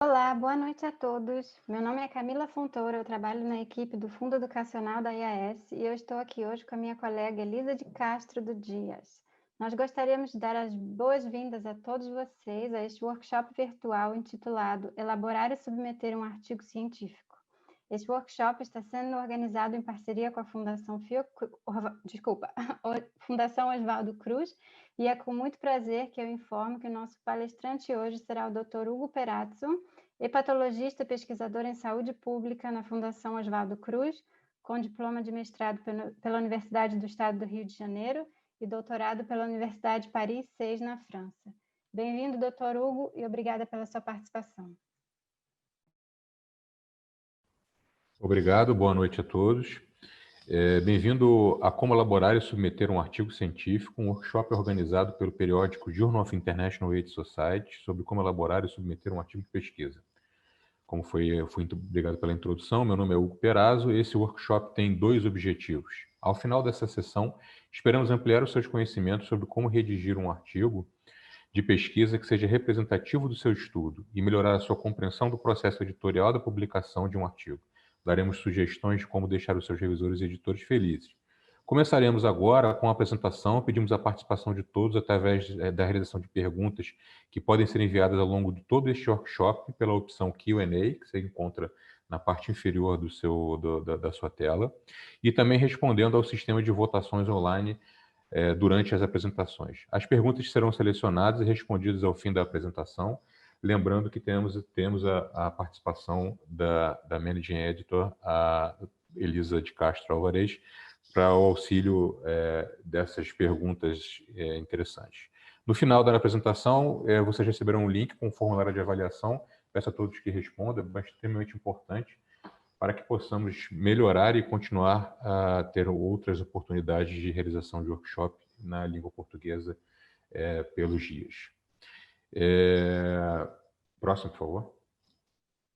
Olá, boa noite a todos. Meu nome é Camila Fontoura, eu trabalho na equipe do Fundo Educacional da IAS e eu estou aqui hoje com a minha colega Elisa de Castro do Dias. Nós gostaríamos de dar as boas-vindas a todos vocês a este workshop virtual intitulado Elaborar e Submeter um Artigo Científico. Este workshop está sendo organizado em parceria com a Fundação Oswaldo Cruz e é com muito prazer que eu informo que o nosso palestrante hoje será o Dr. Hugo Perazzo, hepatologista pesquisador em saúde pública na Fundação Oswaldo Cruz, com diploma de mestrado pela Universidade do Estado do Rio de Janeiro e doutorado pela Universidade Paris 6 na França. Bem-vindo, Dr. Hugo, e obrigada pela sua participação. Obrigado, boa noite a todos. Bem-vindo a Como Elaborar e Submeter um Artigo Científico, um workshop organizado pelo periódico Journal of International AIDS Society sobre como elaborar e submeter um artigo de pesquisa. Como fui obrigado pela introdução, meu nome é Hugo Perazzo e esse workshop tem dois objetivos. Ao final dessa sessão, esperamos ampliar os seus conhecimentos sobre como redigir um artigo de pesquisa que seja representativo do seu estudo e melhorar a sua compreensão do processo editorial da publicação de um artigo. Daremos sugestões de como deixar os seus revisores e editores felizes. Começaremos agora com a apresentação. Pedimos a participação de todos através da realização de perguntas que podem ser enviadas ao longo de todo este workshop pela opção Q&A, que você encontra na parte inferior da sua tela, e também respondendo ao sistema de votações online durante as apresentações. As perguntas serão selecionadas e respondidas ao fim da apresentação, lembrando que temos a participação da Managing Editor, a Elisa de Castro Alvarez, para o auxílio dessas perguntas interessantes. No final da apresentação, vocês receberão um link com um formulário de avaliação. Peço a todos que respondam, é extremamente importante, para que possamos melhorar e continuar a ter outras oportunidades de realização de workshop na língua portuguesa pelos dias. Próximo, por favor.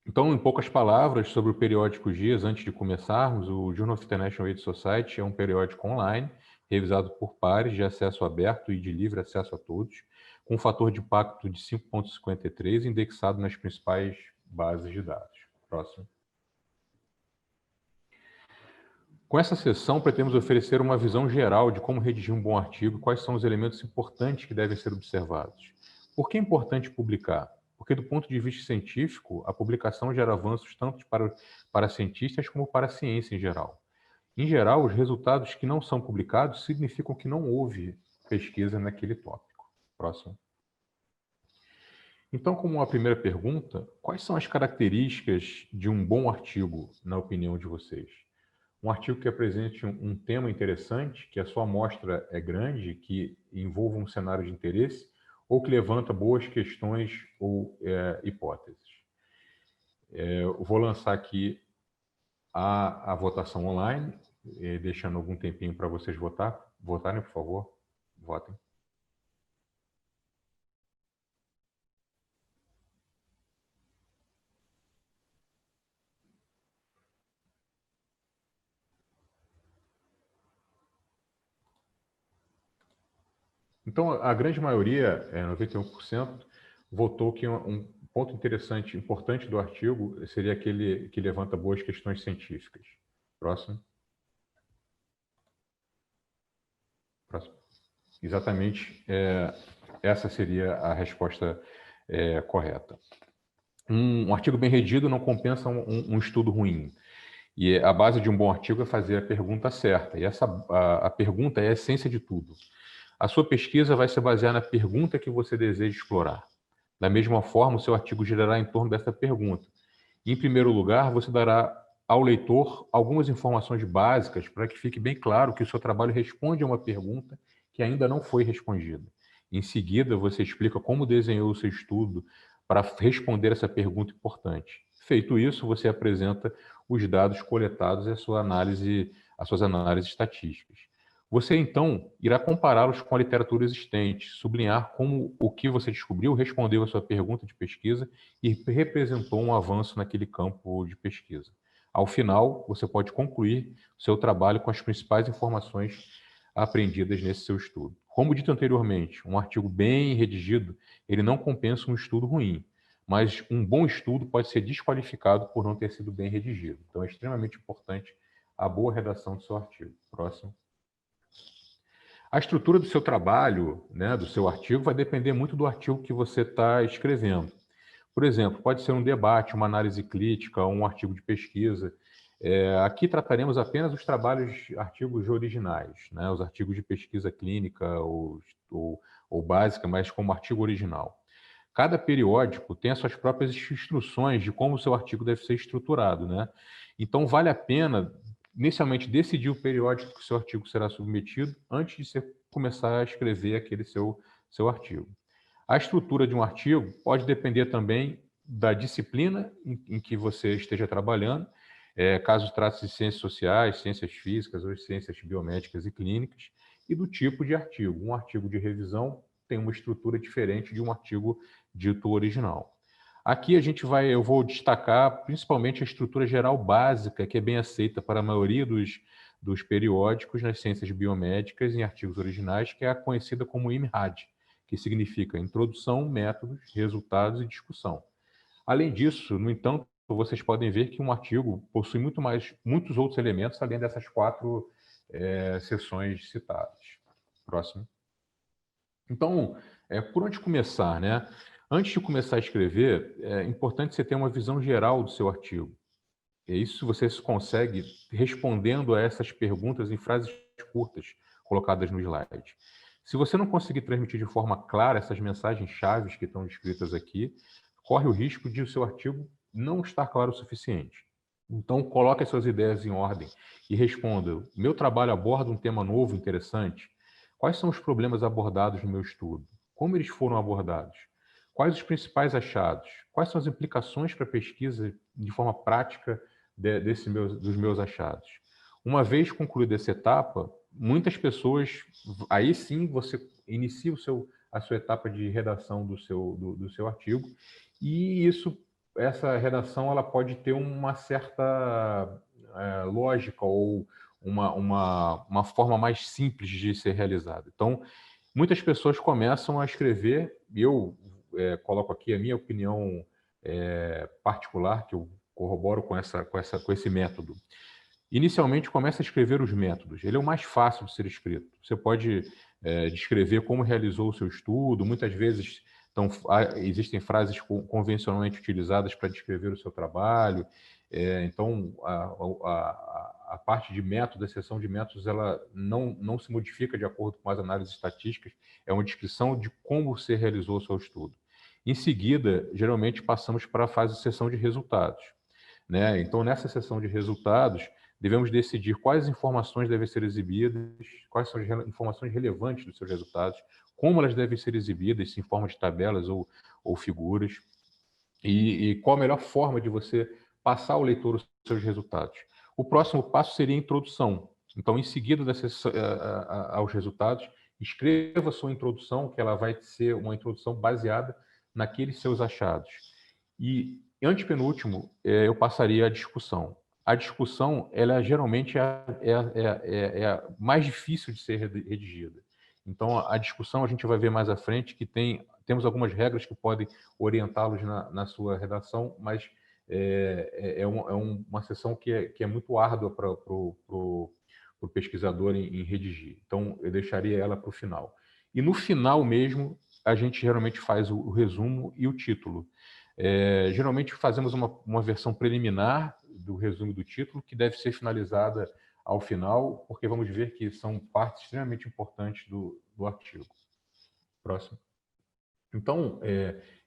Então, em poucas palavras, sobre o periódico Dias, antes de começarmos, o Journal of International AIDS Society é um periódico online, revisado por pares, de acesso aberto e de livre acesso a todos, com um fator de impacto de 5,53, indexado nas principais bases de dados. Próximo. Com essa sessão, pretendemos oferecer uma visão geral de como redigir um bom artigo e quais são os elementos importantes que devem ser observados. Por que é importante publicar? Porque, do ponto de vista científico, a publicação gera avanços tanto para cientistas como para a ciência em geral. Em geral, os resultados que não são publicados significam que não houve pesquisa naquele tópico. Próximo. Então, como uma primeira pergunta, quais são as características de um bom artigo, na opinião de vocês? Um artigo que apresente um tema interessante, que a sua amostra é grande, que envolva um cenário de interesse, ou que levanta boas questões ou hipóteses. Eu vou lançar aqui a votação online, deixando algum tempinho para vocês votarem, por favor. Votem. Então, a grande maioria, 91%, votou que um ponto importante do artigo seria aquele que levanta boas questões científicas. Próximo. Próximo. Exatamente, essa seria a resposta correta. Um artigo bem redigido não compensa um estudo ruim. E a base de um bom artigo é fazer a pergunta certa. E a pergunta é a essência de tudo. A sua pesquisa vai se basear na pergunta que você deseja explorar. Da mesma forma, o seu artigo girará em torno dessa pergunta. E, em primeiro lugar, você dará ao leitor algumas informações básicas para que fique bem claro que o seu trabalho responde a uma pergunta que ainda não foi respondida. Em seguida, você explica como desenhou o seu estudo para responder essa pergunta importante. Feito isso, você apresenta os dados coletados e as suas análises estatísticas. Você, então, irá compará-los com a literatura existente, sublinhar como o que você descobriu respondeu à sua pergunta de pesquisa e representou um avanço naquele campo de pesquisa. Ao final, você pode concluir o seu trabalho com as principais informações aprendidas nesse seu estudo. Como dito anteriormente, um artigo bem redigido, ele não compensa um estudo ruim, mas um bom estudo pode ser desqualificado por não ter sido bem redigido. Então, é extremamente importante a boa redação do seu artigo. Próximo. A estrutura do seu trabalho, né, do seu artigo, vai depender muito do artigo que você está escrevendo. Por exemplo, pode ser um debate, uma análise crítica, um artigo de pesquisa. Aqui trataremos apenas os artigos originais, né, os artigos de pesquisa clínica ou básica, mas como artigo original. Cada periódico tem as suas próprias instruções de como o seu artigo deve ser estruturado, né? Então, vale a pena, inicialmente, decidir o periódico que o seu artigo será submetido antes de você começar a escrever aquele seu artigo. A estrutura de um artigo pode depender também da disciplina em que você esteja trabalhando, caso trate-se de ciências sociais, ciências físicas ou ciências biomédicas e clínicas, e do tipo de artigo. Um artigo de revisão tem uma estrutura diferente de um artigo dito original. Aqui eu vou destacar principalmente a estrutura geral básica, que é bem aceita para a maioria dos periódicos nas ciências biomédicas em artigos originais, que é a conhecida como IMRAD, que significa Introdução, Métodos, Resultados e Discussão. Além disso, no entanto, vocês podem ver que um artigo possui muitos outros elementos, além dessas 4 seções citadas. Próximo. Então, por onde começar, né? Antes de começar a escrever, é importante você ter uma visão geral do seu artigo. E isso você consegue respondendo a essas perguntas em frases curtas colocadas no slide. Se você não conseguir transmitir de forma clara essas mensagens chaves que estão descritas aqui, corre o risco de o seu artigo não estar claro o suficiente. Então, coloque as suas ideias em ordem e responda: meu trabalho aborda um tema novo, interessante? Quais são os problemas abordados no meu estudo? Como eles foram abordados? Quais os principais achados? Quais são as implicações para a pesquisa de forma prática dos meus achados? Uma vez concluída essa etapa, muitas pessoas, aí sim você inicia a sua etapa de redação do seu artigo, e essa redação ela pode ter uma certa lógica ou uma forma mais simples de ser realizada. Então, muitas pessoas começam a escrever, e eu coloco aqui a minha opinião particular, que eu corroboro com esse método. Inicialmente, começa a escrever os métodos. Ele é o mais fácil de ser escrito. Você pode descrever como realizou o seu estudo. Muitas vezes existem frases convencionalmente utilizadas para descrever o seu trabalho. Então, a parte de método, a seção de métodos, ela não se modifica de acordo com as análises estatísticas. É uma descrição de como você realizou o seu estudo. Em seguida, geralmente, passamos para a fase de seção de resultados, né? Então, nessa seção de resultados, devemos decidir quais informações devem ser exibidas, quais são as informações relevantes dos seus resultados, como elas devem ser exibidas, se em forma de tabelas ou figuras, e qual a melhor forma de você passar ao leitor os seus resultados. O próximo passo seria a introdução. Então, em seguida aos resultados, escreva a sua introdução, que ela vai ser uma introdução baseada naqueles seus achados. E, antepenúltimo, eu passaria à discussão. A discussão, ela geralmente é a mais difícil de ser redigida. Então, a discussão a gente vai ver mais à frente que temos algumas regras que podem orientá-los na sua redação, mas uma sessão que é muito árdua para o pesquisador em redigir. Então, eu deixaria ela para o final. E no final mesmo, a gente geralmente faz o resumo e o título. Geralmente fazemos uma versão preliminar do resumo do título, que deve ser finalizada ao final, porque vamos ver que são partes extremamente importantes do artigo. Próximo. Então,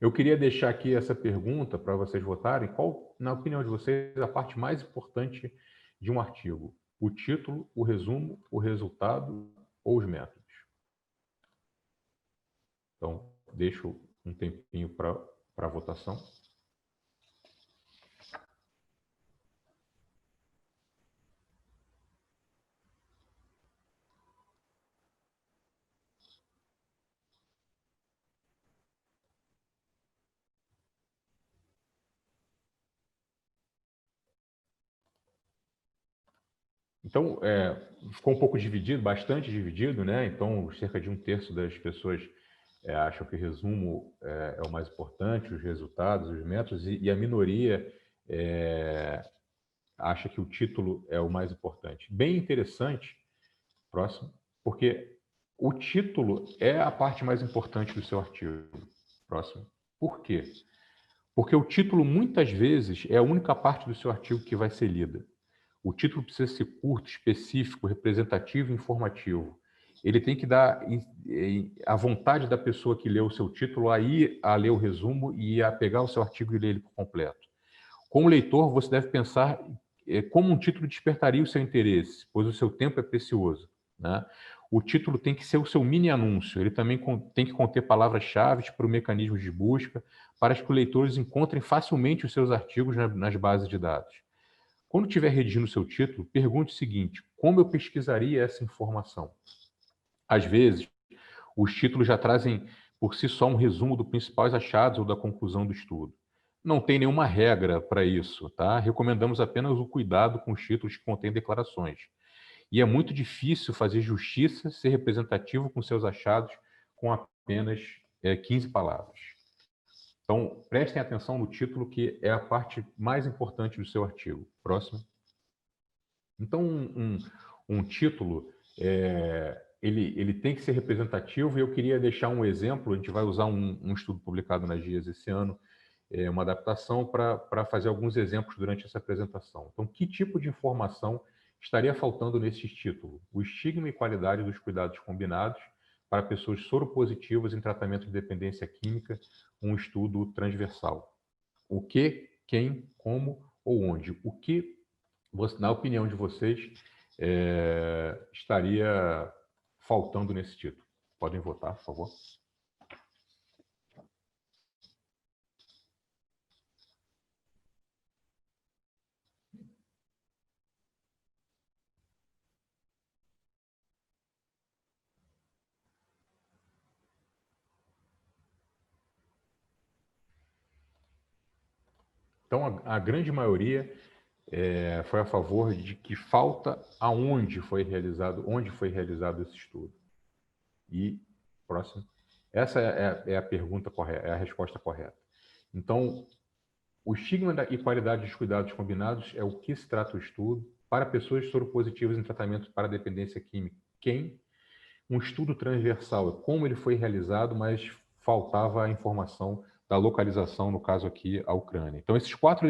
eu queria deixar aqui essa pergunta para vocês votarem. Qual, na opinião de vocês, a parte mais importante de um artigo? O título, o resumo, o resultado ou os métodos? Então, deixo um tempinho para a votação. Então, ficou um pouco dividido, bastante dividido, né? Então, cerca de 1/3 das pessoas acham que resumo é o mais importante, os resultados, os métodos, e a minoria acha que o título é o mais importante. Bem interessante, próximo, porque o título é a parte mais importante do seu artigo. Próximo. Por quê? Porque o título, muitas vezes, é a única parte do seu artigo que vai ser lida. O título precisa ser curto, específico, representativo e informativo. Ele tem que dar a vontade da pessoa que lê o seu título a ir a ler o resumo e a pegar o seu artigo e ler ele por completo. Como leitor, você deve pensar como um título despertaria o seu interesse, pois o seu tempo é precioso, né? O título tem que ser o seu mini anúncio, ele também tem que conter palavras-chave para o mecanismo de busca, para que os leitores encontrem facilmente os seus artigos nas bases de dados. Quando estiver redigindo o seu título, pergunte o seguinte: como eu pesquisaria essa informação? Às vezes, os títulos já trazem por si só um resumo dos principais achados ou da conclusão do estudo. Não tem nenhuma regra para isso, tá? Recomendamos apenas o cuidado com os títulos que contêm declarações. E é muito difícil fazer justiça, ser representativo com seus achados com apenas 15 palavras. Então, prestem atenção no título, que é a parte mais importante do seu artigo. Próximo. Então, um título, ele tem que ser representativo, e eu queria deixar um exemplo. A gente vai usar um estudo publicado na GIAS esse ano, uma adaptação para fazer alguns exemplos durante essa apresentação. Então, que tipo de informação estaria faltando nesse título? O estigma e qualidade dos cuidados combinados para pessoas soropositivas em tratamento de dependência química, um estudo transversal. O que, quem, como ou onde? O que, na opinião de vocês, estaria faltando nesse título? Podem votar, por favor. Então, a grande maioria foi a favor de que falta onde foi realizado esse estudo. E, próximo. Essa é a pergunta correta, é a resposta correta. Então, o estigma e qualidade dos cuidados combinados é o que se trata o estudo para pessoas soropositivas em tratamento para dependência química. Quem? Um estudo transversal é como ele foi realizado, mas faltava a informação da localização, no caso aqui, a Ucrânia. Então, esses 4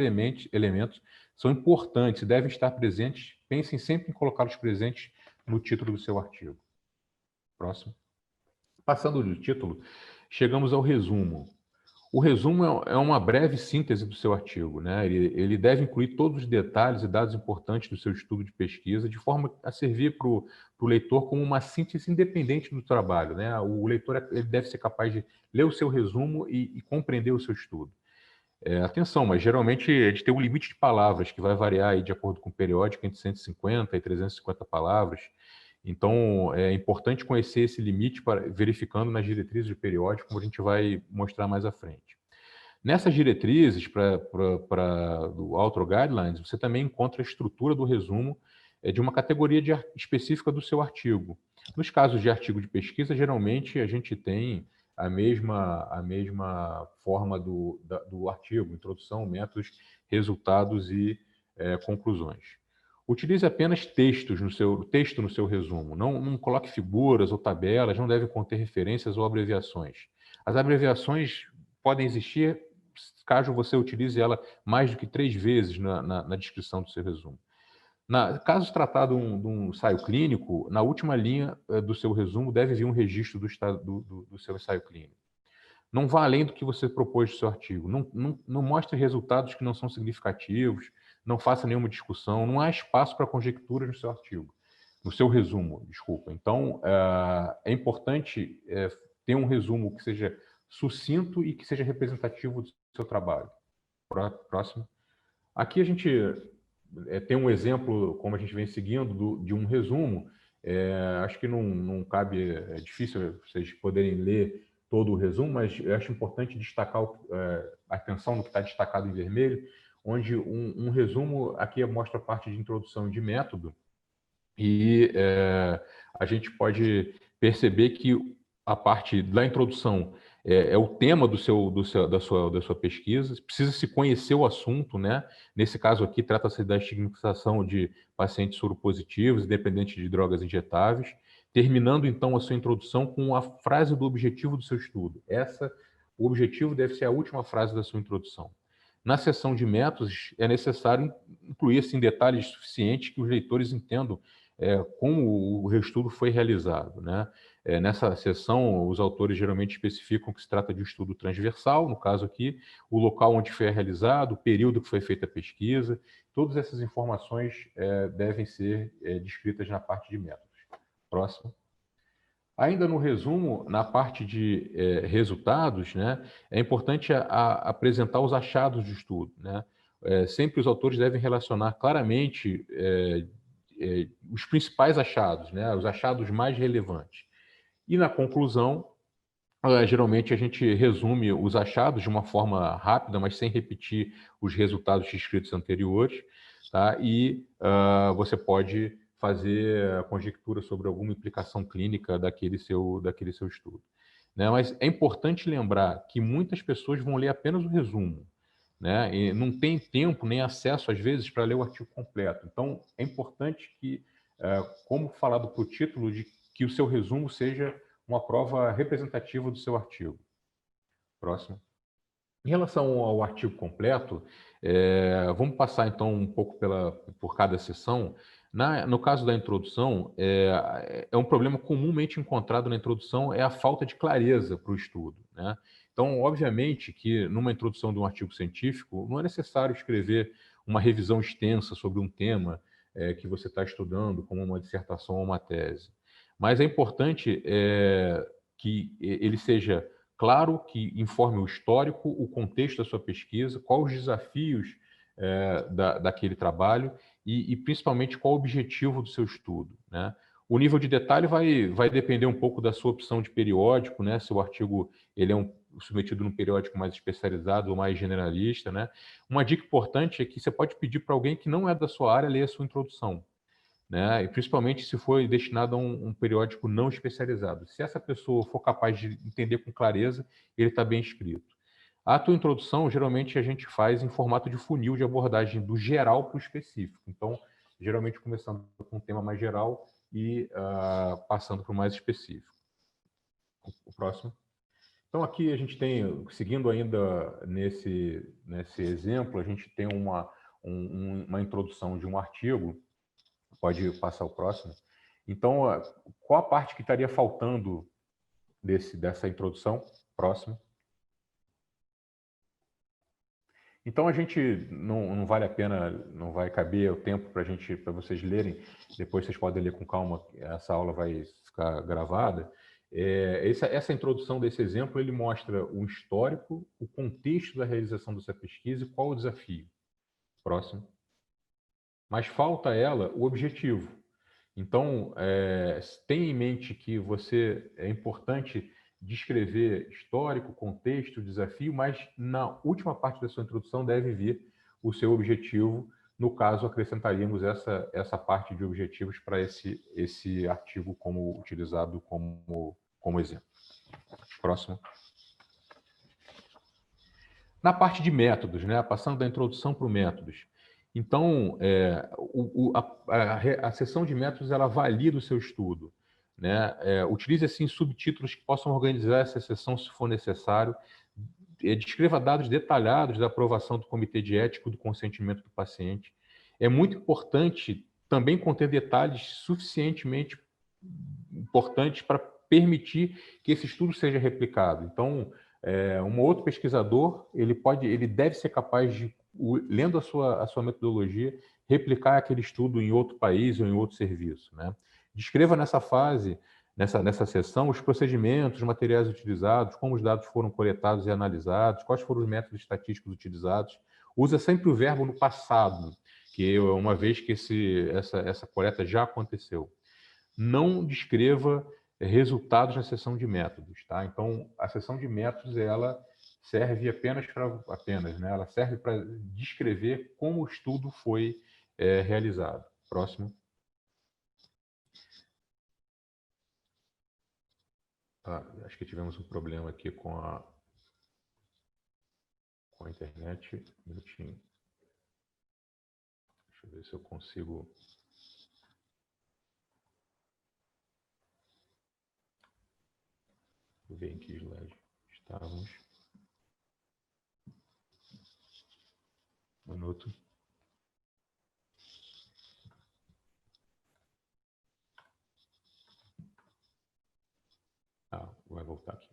elementos são importantes e devem estar presentes. Pensem sempre em colocá-los presentes no título do seu artigo. Próximo. Passando do título, chegamos ao resumo. O resumo é uma breve síntese do seu artigo, né? Ele deve incluir todos os detalhes e dados importantes do seu estudo de pesquisa, de forma a servir para o leitor como uma síntese independente do trabalho, né? O leitor ele deve ser capaz de ler o seu resumo e compreender o seu estudo. Atenção, mas geralmente a gente tem um limite de palavras que vai variar aí de acordo com o periódico entre 150 e 350 palavras. Então, é importante conhecer esse limite verificando nas diretrizes do periódico, como a gente vai mostrar mais à frente. Nessas diretrizes do Outdoor Guidelines, você também encontra a estrutura do resumo de uma categoria específica do seu artigo. Nos casos de artigo de pesquisa, geralmente a gente tem a mesma forma do artigo: introdução, métodos, resultados e conclusões. Utilize apenas texto no seu resumo. Não coloque figuras ou tabelas, não deve conter referências ou abreviações. As abreviações podem existir caso você utilize ela mais do que 3 vezes na descrição do seu resumo. Caso tratado de um ensaio clínico, na última linha do seu resumo deve vir um registro do seu ensaio clínico. Não vá além do que você propôs no seu artigo. Não mostre resultados que não são significativos, não faça nenhuma discussão, não há espaço para conjecturas no seu artigo, no seu resumo, desculpa. Então, é importante ter um resumo que seja sucinto e que seja representativo do seu trabalho. Próximo. Aqui a gente tem um exemplo, como a gente vem seguindo, de um resumo. Acho que não cabe, é difícil vocês poderem ler todo o resumo, mas eu acho importante destacar a atenção no que está destacado em vermelho, onde um resumo aqui mostra a parte de introdução de método, e a gente pode perceber que a parte da introdução é o tema da sua pesquisa. Precisa se conhecer o assunto, né? Nesse caso aqui, trata-se da estigmatização de pacientes soropositivos e dependentes de drogas injetáveis, terminando, então, a sua introdução com a frase do objetivo do seu estudo. O objetivo deve ser a última frase da sua introdução. Na seção de métodos, é necessário incluir assim, detalhes suficientes que os leitores entendam como o estudo foi realizado, né? Nessa seção, os autores geralmente especificam que se trata de um estudo transversal, no caso aqui, o local onde foi realizado, o período que foi feita a pesquisa. Todas essas informações devem ser descritas na parte de métodos. Próximo. Ainda no resumo, na parte de resultados, né, é importante apresentar os achados do estudo, né? Sempre os autores devem relacionar claramente os principais achados, né, os achados mais relevantes. E na conclusão, geralmente a gente resume os achados de uma forma rápida, mas sem repetir os resultados descritos anteriores, tá? E você pode fazer a conjectura sobre alguma implicação clínica daquele seu estudo, né? Mas é importante lembrar que muitas pessoas vão ler apenas o resumo, né? E não tem tempo nem acesso, às vezes, para ler o artigo completo. Então, é importante que, como falado por título, de que o seu resumo seja uma prova representativa do seu artigo. Próximo. Em relação ao artigo completo, vamos passar então um pouco por cada seção. No caso da introdução, um problema comumente encontrado na introdução é a falta de clareza para o estudo, né? Então, obviamente que numa introdução de um artigo científico, não é necessário escrever uma revisão extensa sobre um tema que você está estudando, como uma dissertação ou uma tese. Mas é importante que ele seja claro, que informe o histórico, o contexto da sua pesquisa, quais os desafios daquele trabalho e principalmente qual o objetivo do seu estudo, né? O nível de detalhe vai depender um pouco da sua opção de periódico, né? Se o artigo ele é submetido num periódico mais especializado ou mais generalista, né? Uma dica importante é que você pode pedir para alguém que não é da sua área ler a sua introdução, né? E principalmente se for destinado a um periódico não especializado. Se essa pessoa for capaz de entender com clareza, ele está bem escrito. A tua introdução, geralmente, a gente faz em formato de funil de abordagem do geral para o específico. Então, geralmente começando com um tema mais geral e passando para o mais específico. O próximo. Então, aqui a gente tem, seguindo ainda nesse exemplo, a gente tem uma introdução de um artigo. Pode passar o próximo. Então, qual a parte que estaria faltando dessa introdução? Próximo. Então, a gente não vale a pena, não vai caber o tempo para vocês lerem. Depois vocês podem ler com calma, essa aula vai ficar gravada. Essa introdução desse exemplo, ele mostra o histórico, o contexto da realização dessa pesquisa e qual o desafio. Próximo. Mas falta ela o objetivo. Então, tenha em mente que é importante descrever histórico, contexto, desafio, mas na última parte da sua introdução deve vir o seu objetivo. No caso, acrescentaríamos essa parte de objetivos para esse artigo como utilizado como exemplo. Próximo. Na parte de métodos, né? Passando da introdução para os métodos. Então, a seção de métodos ela valida o seu estudo, né? Utilize assim subtítulos que possam organizar essa seção se for necessário. Descreva dados detalhados da aprovação do comitê de ética do consentimento do paciente. É muito importante também conter detalhes suficientemente importantes para permitir que esse estudo seja replicado. Então, um outro pesquisador ele deve ser capaz de, lendo a sua metodologia, replicar aquele estudo em outro país ou em outro serviço, né? Descreva nessa fase, nessa seção, os procedimentos, os materiais utilizados, como os dados foram coletados e analisados, quais foram os métodos estatísticos utilizados. Usa sempre o verbo no passado, que é uma vez que essa coleta já aconteceu. Não descreva resultados na seção de métodos, tá? Então, a seção de métodos, ela serve né? Ela serve para descrever como o estudo foi realizado. Próximo. Acho que tivemos um problema aqui com a internet. Um minutinho. Deixa eu ver se eu consigo ver em que slide estávamos. Um minuto. Vai voltar aqui.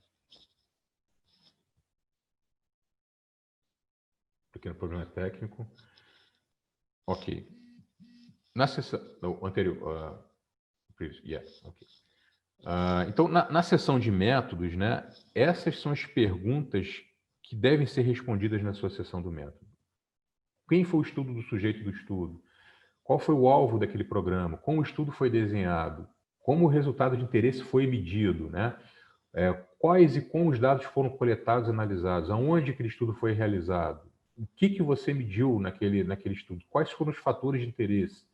Pequeno problema técnico. Ok. Na sessão anterior, ok. Então, na seção de métodos, né, essas são as perguntas que devem ser respondidas na sua seção do método. Quem foi o estudo do sujeito do estudo? Qual foi o alvo daquele programa? Como o estudo foi desenhado? Como o resultado de interesse foi medido, né? Quais e como os dados foram coletados e analisados? Aonde aquele estudo foi realizado? O que você mediu naquele estudo? Quais foram os fatores de interesse?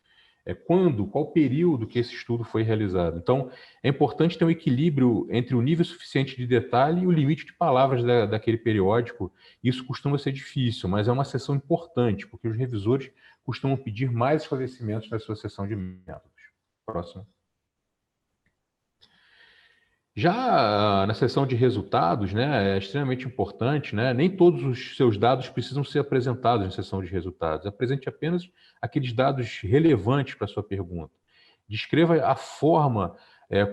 Qual período que esse estudo foi realizado? Então, é importante ter um equilíbrio entre o nível suficiente de detalhe e o limite de palavras daquele periódico. Isso costuma ser difícil, mas é uma sessão importante, porque os revisores costumam pedir mais esclarecimentos na sua sessão de métodos. Próximo. Já na seção de resultados, né, é extremamente importante, né? Nem todos os seus dados precisam ser apresentados em sessão de resultados. Apresente apenas aqueles dados relevantes para a sua pergunta. Descreva a forma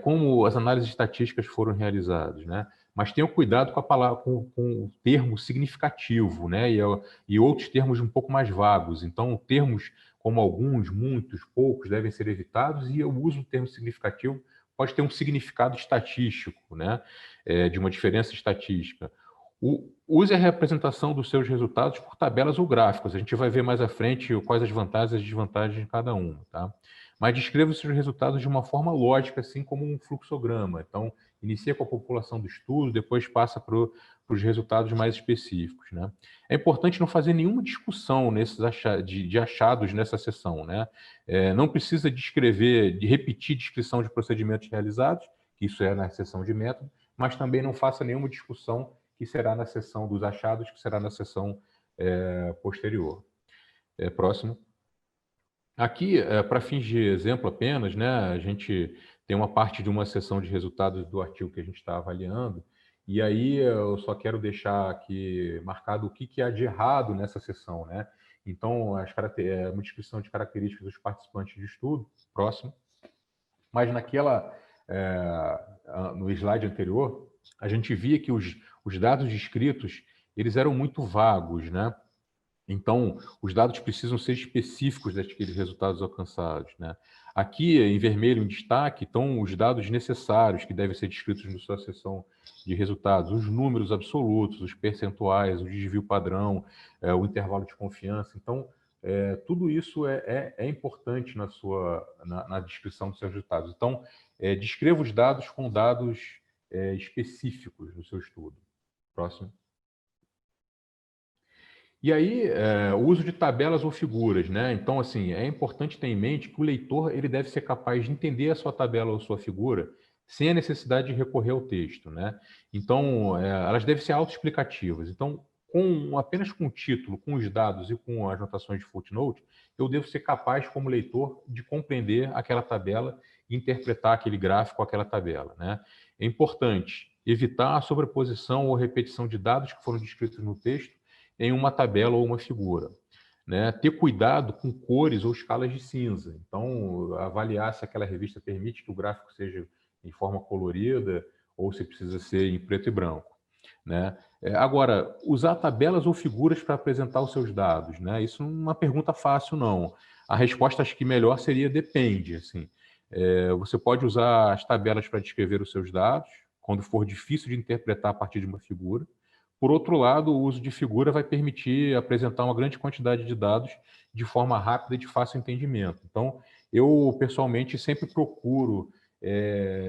como as análises estatísticas foram realizadas, né? Mas tenha cuidado com a palavra, com o termo significativo, né? E outros termos um pouco mais vagos. Então, termos como alguns, muitos, poucos devem ser evitados, e o uso do termo significativo pode ter um significado estatístico, né? De uma diferença estatística. Use a representação dos seus resultados por tabelas ou gráficos. A gente vai ver mais à frente quais as vantagens e as desvantagens de cada uma, tá? Mas descreva os seus resultados de uma forma lógica, assim como um fluxograma. Então, inicia com a população do estudo, depois passa para os resultados mais específicos, né? É importante não fazer nenhuma discussão de achados nessa sessão, né? Não precisa descrever, de repetir descrição de procedimentos realizados, que isso é na sessão de método, mas também não faça nenhuma discussão que será na sessão dos achados, que será na sessão posterior. Próximo. Aqui, para fins de exemplo apenas, né, a gente tem uma parte de uma sessão de resultados do artigo que a gente está avaliando, e aí eu só quero deixar aqui marcado o que há de errado nessa sessão, né? Então, uma descrição de características dos participantes de estudo, próximo. Mas no slide anterior, a gente via que os dados descritos, eles eram muito vagos, né? Então, os dados precisam ser específicos daqueles resultados alcançados, né? Aqui, em vermelho, em destaque, estão os dados necessários que devem ser descritos na sua seção de resultados, os números absolutos, os percentuais, o desvio padrão, o intervalo de confiança. Então, tudo isso é importante na descrição dos seus resultados. Então, descreva os dados com dados específicos no seu estudo. Próximo. E aí, o uso de tabelas ou figuras, né? Então, assim, é importante ter em mente que o leitor ele deve ser capaz de entender a sua tabela ou sua figura sem a necessidade de recorrer ao texto, né? Então, elas devem ser autoexplicativas. Então, apenas com o título, com os dados e com as anotações de footnote, eu devo ser capaz, como leitor, de compreender aquela tabela e interpretar aquele gráfico, aquela tabela, né? É importante evitar a sobreposição ou repetição de dados que foram descritos no texto em uma tabela ou uma figura, né? Ter cuidado com cores ou escalas de cinza. Então, avaliar se aquela revista permite que o gráfico seja em forma colorida ou se precisa ser em preto e branco, né? Agora, usar tabelas ou figuras para apresentar os seus dados, né? Isso não é uma pergunta fácil, não. A resposta, acho que melhor seria depende, assim. Você pode usar as tabelas para descrever os seus dados, quando for difícil de interpretar a partir de uma figura. Por outro lado, o uso de figura vai permitir apresentar uma grande quantidade de dados de forma rápida e de fácil entendimento. Então, eu, pessoalmente, sempre procuro,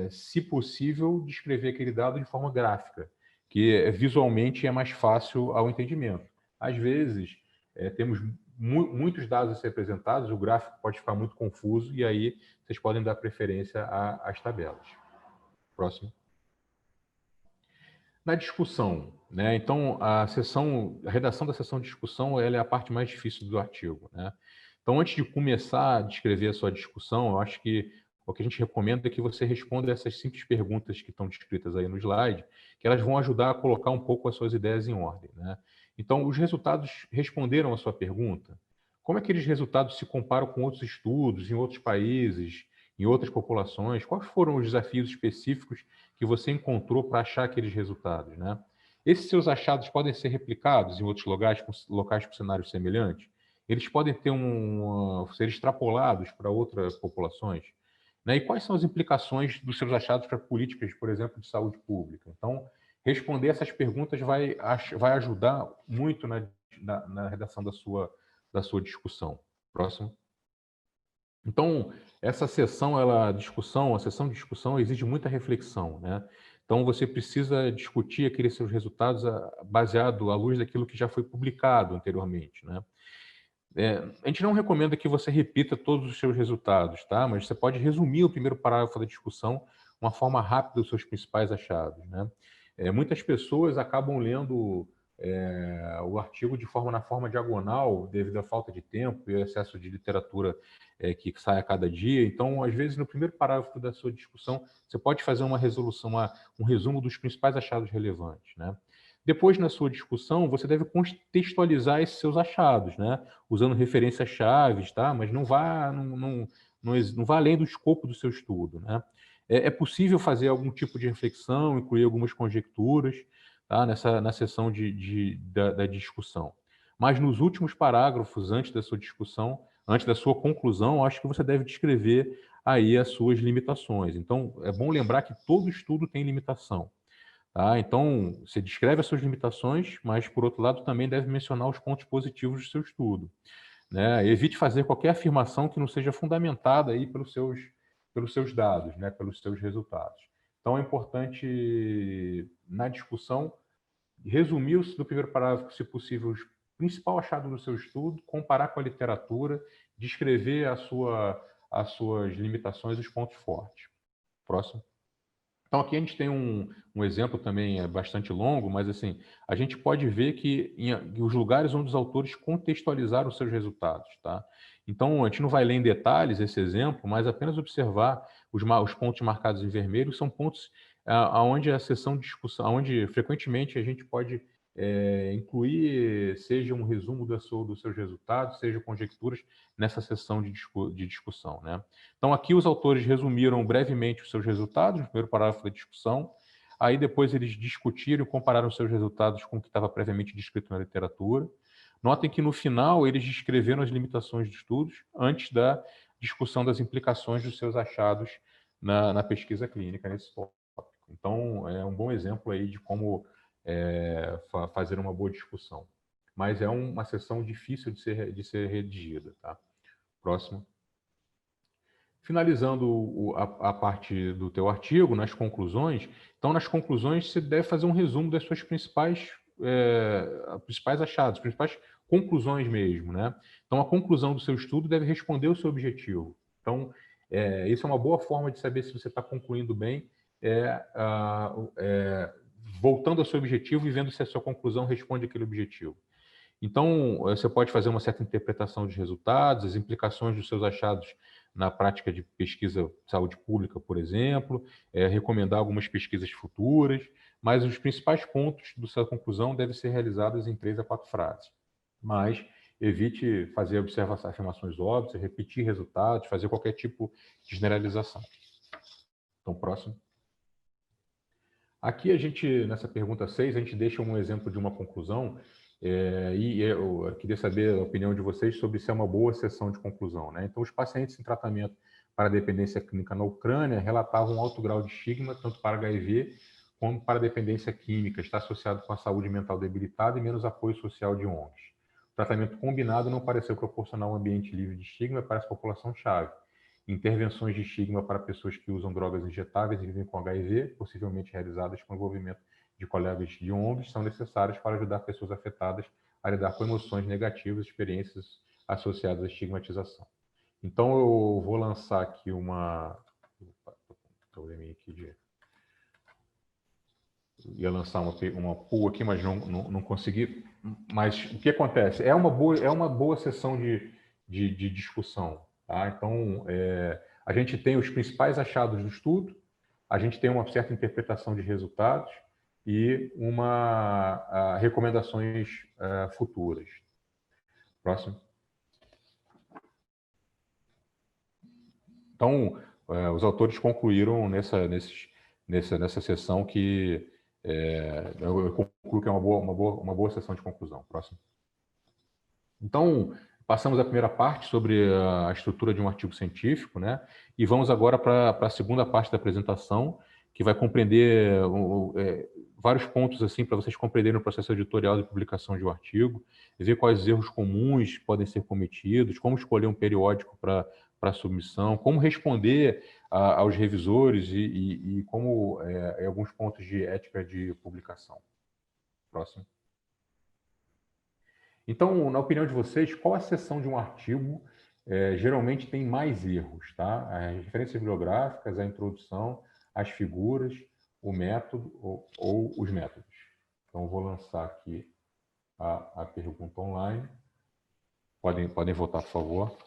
se possível, descrever aquele dado de forma gráfica, que visualmente é mais fácil ao entendimento. Às vezes, temos muitos dados a ser apresentados, o gráfico pode ficar muito confuso, e aí vocês podem dar preferência às tabelas. Próximo. Na discussão, né? Então, a redação da sessão de discussão, ela é a parte mais difícil do artigo, né? Então, antes de começar a descrever a sua discussão, eu acho que o que a gente recomenda é que você responda essas simples perguntas que estão descritas aí no slide, que elas vão ajudar a colocar um pouco as suas ideias em ordem, né? Então, os resultados responderam a sua pergunta? Como aqueles resultados se comparam com outros estudos em outros países, em outras populações? Quais foram os desafios específicos que você encontrou para achar aqueles resultados, né? Esses seus achados podem ser replicados em outros locais com cenários semelhantes? Eles podem ser extrapolados para outras populações? Né? E quais são as implicações dos seus achados para políticas, por exemplo, de saúde pública? Então, responder essas perguntas vai ajudar muito na redação da sua discussão. Próximo. Então, essa sessão, a sessão de discussão exige muita reflexão, né? Então, você precisa discutir aqueles seus resultados baseado à luz daquilo que já foi publicado anteriormente, né? A gente não recomenda que você repita todos os seus resultados, tá? Mas você pode resumir o primeiro parágrafo da discussão de uma forma rápida os seus principais achados, né? Muitas pessoas acabam lendo o artigo na forma diagonal, devido à falta de tempo e excesso de literatura que sai a cada dia. Então, às vezes, no primeiro parágrafo da sua discussão, você pode fazer uma resolução, um resumo dos principais achados relevantes, né? Depois, na sua discussão, você deve contextualizar esses seus achados, né? Usando referências-chave, tá? Mas não vá além do escopo do seu estudo, né? É possível fazer algum tipo de reflexão, incluir algumas conjecturas, tá? Na sessão da discussão. Mas nos últimos parágrafos, antes da sua discussão, antes da sua conclusão, acho que você deve descrever aí as suas limitações. Então, é bom lembrar que todo estudo tem limitação. Tá? Então, você descreve as suas limitações, mas, por outro lado, também deve mencionar os pontos positivos do seu estudo, né? Evite fazer qualquer afirmação que não seja fundamentada aí pelos seus dados, né? Pelos seus resultados. Então, é importante, na discussão, resumir no primeiro parágrafo, se possível, o principal achado do seu estudo, comparar com a literatura, descrever as suas limitações e os pontos fortes. Próximo. Então, aqui a gente tem um exemplo também bastante longo, mas assim, a gente pode ver que em os lugares onde os autores contextualizaram os seus resultados, tá? Então, a gente não vai ler em detalhes esse exemplo, mas apenas observar os pontos marcados em vermelho são pontos aonde a sessão de discussão, onde frequentemente a gente pode incluir, seja um resumo dos seus resultados, seja conjecturas nessa sessão de discussão, né? Então, aqui os autores resumiram brevemente os seus resultados no primeiro parágrafo da discussão, aí depois eles discutiram e compararam os seus resultados com o que estava previamente descrito na literatura. Notem que no final eles descreveram as limitações dos estudos antes da discussão das implicações dos seus achados na pesquisa clínica nesse tópico. Então, é um bom exemplo aí de como fazer uma boa discussão. Mas é uma sessão difícil de ser redigida, tá? Próximo. Finalizando a parte do teu artigo, nas conclusões, então, nas conclusões, você deve fazer um resumo das suas principais achados, principais conclusões mesmo, né? Então, a conclusão do seu estudo deve responder o seu objetivo. Então, isso é uma boa forma de saber se você está concluindo bem, voltando ao seu objetivo e vendo se a sua conclusão responde àquele objetivo. Então, você pode fazer uma certa interpretação dos resultados, as implicações dos seus achados na prática de pesquisa de saúde pública, por exemplo, recomendar algumas pesquisas futuras, mas os principais pontos da sua conclusão devem ser realizados em 3 a 4 frases. Mas evite fazer afirmações óbvias, repetir resultados, fazer qualquer tipo de generalização. Então, próximo. Aqui nessa pergunta 6, a gente deixa um exemplo de uma conclusão, e eu queria saber a opinião de vocês sobre se é uma boa sessão de conclusão, né? Então, os pacientes em tratamento para dependência clínica na Ucrânia relatavam um alto grau de estigma, tanto para HIV como para dependência química, está associado com a saúde mental debilitada e menos apoio social de ONGs. O tratamento combinado não pareceu proporcionar um ambiente livre de estigma para essa população-chave. Intervenções de estigma para pessoas que usam drogas injetáveis e vivem com HIV, possivelmente realizadas com envolvimento de colegas de ONGs, são necessárias para ajudar pessoas afetadas a lidar com emoções negativas, experiências associadas à estigmatização. Então, eu vou lançar aqui uma... probleminha aqui de... ia lançar uma pool aqui, mas não consegui. Mas o que acontece? É uma boa sessão de discussão. Tá? Então, a gente tem os principais achados do estudo, a gente tem uma certa interpretação de resultados e recomendações futuras. Próximo. Então, os autores concluíram nessa sessão que eu concluo que é uma boa sessão de conclusão. Próximo. Então, passamos a primeira parte sobre a estrutura de um artigo científico, né? E vamos agora para a segunda parte da apresentação, que vai compreender vários pontos assim para vocês compreenderem o processo editorial de publicação de um artigo, ver quais erros comuns podem ser cometidos, como escolher um periódico para submissão, como responder aos revisores e como alguns pontos de ética de publicação. Próximo. Então, na opinião de vocês, qual a seção de um artigo geralmente tem mais erros? Tá? As referências bibliográficas, a introdução, as figuras, o método ou os métodos. Então, vou lançar aqui a pergunta online. Podem votar, por favor.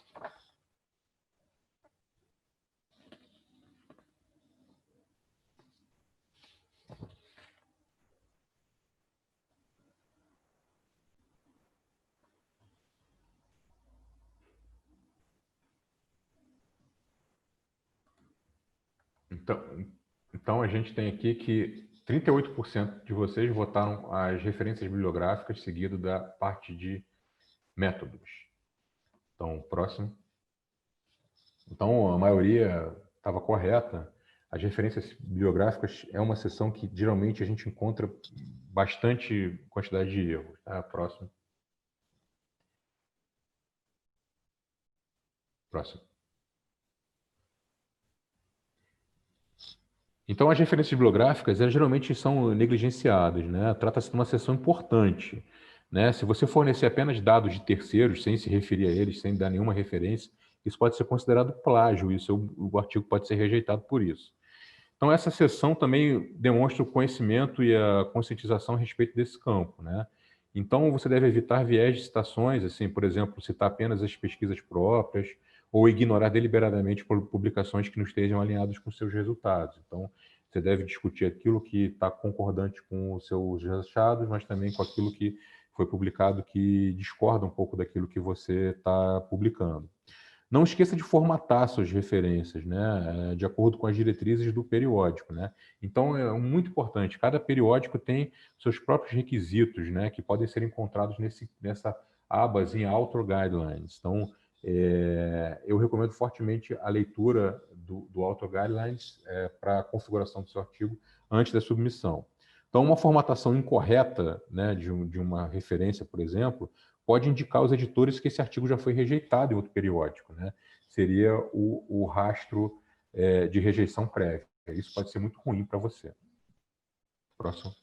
Então, a gente tem aqui que 38% de vocês votaram as referências bibliográficas, seguido da parte de métodos. Então, próximo. Então, a maioria estava correta. As referências bibliográficas é uma seção que geralmente a gente encontra bastante quantidade de erros. Tá? Próximo. Próximo. Então, as referências bibliográficas, elas geralmente são negligenciadas, né? Trata-se de uma seção importante, né? Se você fornecer apenas dados de terceiros, sem se referir a eles, sem dar nenhuma referência, isso pode ser considerado plágio, e o artigo pode ser rejeitado por isso. Então, essa seção também demonstra o conhecimento e a conscientização a respeito desse campo, né? Então, você deve evitar viés de citações, assim, por exemplo, citar apenas as pesquisas próprias ou ignorar deliberadamente publicações que não estejam alinhadas com seus resultados. Então, você deve discutir aquilo que está concordante com os seus achados, mas também com aquilo que foi publicado que discorda um pouco daquilo que você está publicando. Não esqueça de formatar suas referências, né, de acordo com as diretrizes do periódico, né? Então, é muito importante, cada periódico tem seus próprios requisitos, né, que podem ser encontrados nessa abazinha Author Guidelines. Então, eu recomendo fortemente a leitura do Author Guidelines para a configuração do seu artigo antes da submissão. Então, uma formatação incorreta, né, de uma referência, por exemplo, pode indicar aos editores que esse artigo já foi rejeitado em outro periódico, né? Seria o rastro de rejeição prévia. Isso pode ser muito ruim para você. Próximo.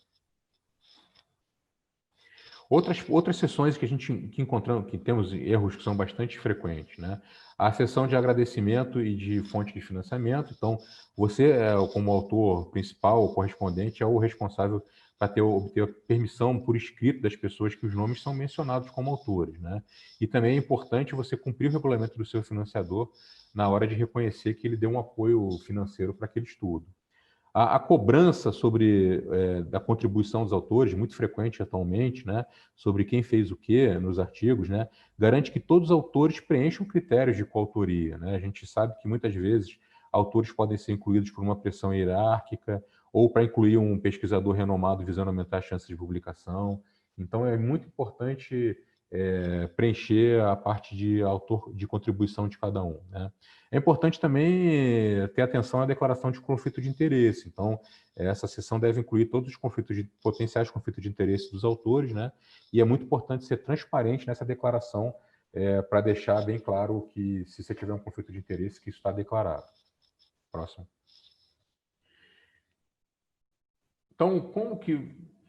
Outras sessões que a gente encontramos, que temos erros que são bastante frequentes, né? A sessão de agradecimento e de fonte de financiamento. Então, você, como autor principal ou correspondente, é o responsável para obter a permissão por escrito das pessoas que os nomes são mencionados como autores, né? E também é importante você cumprir o regulamento do seu financiador na hora de reconhecer que ele deu um apoio financeiro para aquele estudo. A cobrança da contribuição dos autores, muito frequente atualmente, né, sobre quem fez o quê nos artigos, né, garante que todos os autores preencham critérios de coautoria, né? A gente sabe que muitas vezes autores podem ser incluídos por uma pressão hierárquica ou para incluir um pesquisador renomado visando aumentar as chances de publicação. Então, é muito importante preencher a parte de autor de contribuição de cada um, né? É importante também ter atenção à declaração de conflito de interesse. Então, essa seção deve incluir todos os potenciais conflitos de interesse dos autores, né? E é muito importante ser transparente nessa declaração para deixar bem claro que, se você tiver um conflito de interesse, que isso está declarado. Próximo. Então,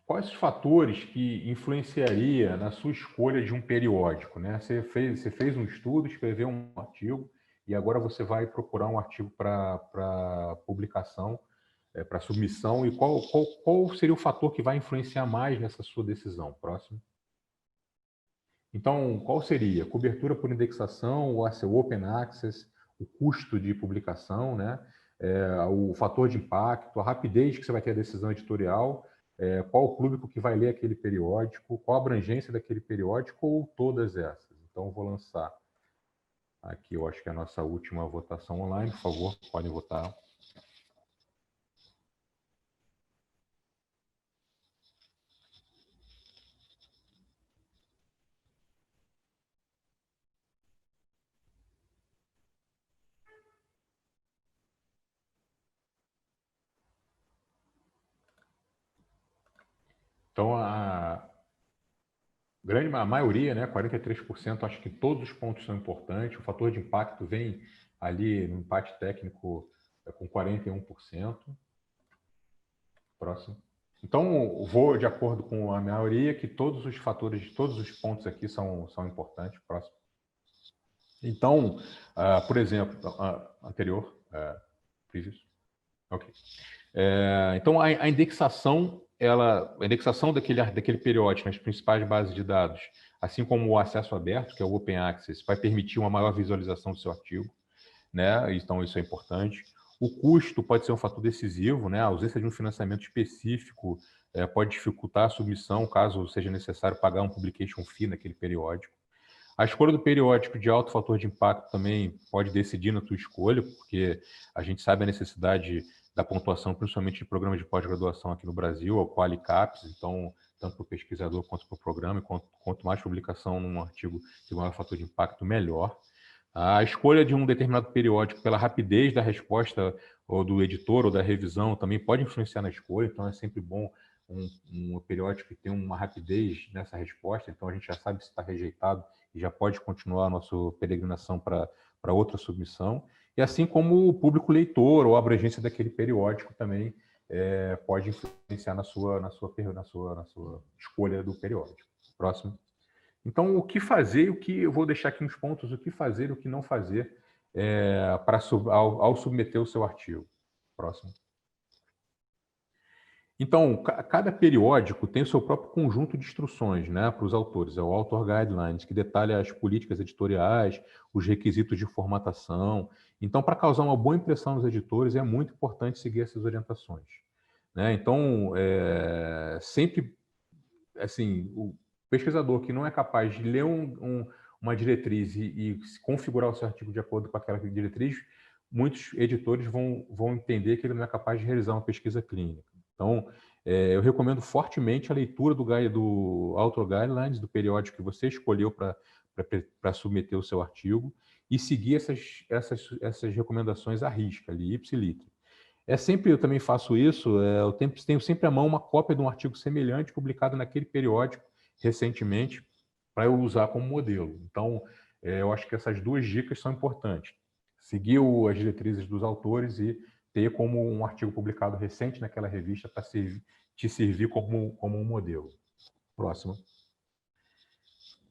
quais os fatores que influenciaria na sua escolha de um periódico, né? Você fez um estudo, escreveu um artigo, e agora você vai procurar um artigo para publicação para submissão e qual seria o fator que vai influenciar mais nessa sua decisão? Próximo. Então, qual seria? Cobertura por indexação, o Open Access, o custo de publicação, né? O fator de impacto, a rapidez que você vai ter a decisão editorial, qual o público que vai ler aquele periódico, qual a abrangência daquele periódico ou todas essas. Então, vou lançar aqui, eu acho que é a nossa última votação online. Por favor, podem votar. Então, a maioria, né, 43%, acho que todos os pontos são importantes. O fator de impacto vem ali no empate técnico com 41%. Próximo. Então, vou de acordo com a maioria que todos os fatores, todos os pontos aqui são importantes. Próximo. Então, por exemplo, anterior, previous. Ok. Então, a indexação, a indexação daquele periódico nas principais bases de dados, assim como o acesso aberto, que é o Open Access, vai permitir uma maior visualização do seu artigo, né? Então, isso é importante. O custo pode ser um fator decisivo, né? A ausência de um financiamento específico pode dificultar a submissão, caso seja necessário pagar um publication fee naquele periódico. A escolha do periódico de alto fator de impacto também pode decidir na tua escolha, porque a gente sabe a necessidade da pontuação, principalmente de programas de pós-graduação aqui no Brasil, o Qualicaps, então, tanto para o pesquisador quanto para o programa, e quanto mais publicação num artigo de maior fator de impacto, melhor. A escolha de um determinado periódico pela rapidez da resposta ou do editor ou da revisão também pode influenciar na escolha, então é sempre bom um periódico que tem uma rapidez nessa resposta, então a gente já sabe se está rejeitado e já pode continuar a nossa peregrinação para outra submissão, e assim como o público leitor ou a abrangência daquele periódico também pode influenciar na sua escolha do periódico. Próximo. Então, o que fazer, eu vou deixar aqui uns pontos, o que fazer e o que não fazer ao submeter o seu artigo. Próximo. Então, cada periódico tem o seu próprio conjunto de instruções, né, para os autores. É o Author Guidelines, que detalha as políticas editoriais, os requisitos de formatação. Então, para causar uma boa impressão nos editores, é muito importante seguir essas orientações, né? Então, sempre, assim, o pesquisador que não é capaz de ler uma diretriz e configurar o seu artigo de acordo com aquela diretriz, muitos editores vão entender que ele não é capaz de realizar uma pesquisa clínica. Então, eu recomendo fortemente a leitura do Author Guidelines, do periódico que você escolheu para submeter o seu artigo, e seguir essas recomendações à risca, ali, ipsiliter. Eu também faço isso, eu tenho sempre à mão uma cópia de um artigo semelhante publicado naquele periódico recentemente, para eu usar como modelo. Então, eu acho que essas duas dicas são importantes. Seguir as diretrizes dos autores e ter como um artigo publicado recente naquela revista para te servir como um modelo. Próximo.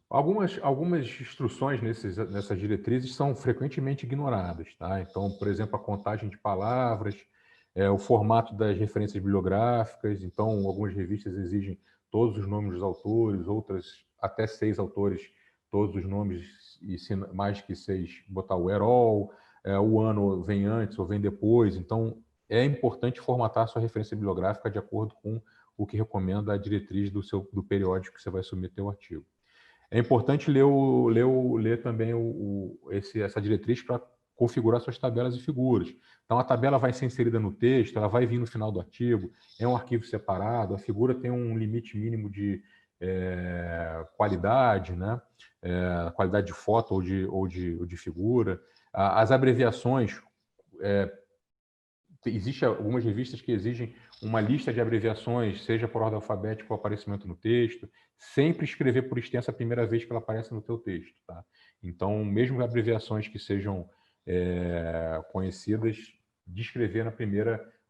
Algumas instruções nessas diretrizes são frequentemente ignoradas, tá? Então, por exemplo, a contagem de palavras, o formato das referências bibliográficas. Então, algumas revistas exigem todos os nomes dos autores, outras até 6 autores, todos os nomes, e se mais que 6, botar o at-all, o ano vem antes ou vem depois. Então, é importante formatar a sua referência bibliográfica de acordo com o que recomenda a diretriz do periódico que você vai submeter o artigo. É importante ler também essa diretriz para configurar suas tabelas e figuras. Então, a tabela vai ser inserida no texto, ela vai vir no final do artigo, é um arquivo separado, a figura tem um limite mínimo de qualidade, né? Qualidade de foto ou de figura. As abreviações, existem algumas revistas que exigem uma lista de abreviações, seja por ordem alfabética ou aparecimento no texto. Sempre escrever por extenso a primeira vez que ela aparece no teu texto, tá? Então, mesmo abreviações que sejam conhecidas, descrever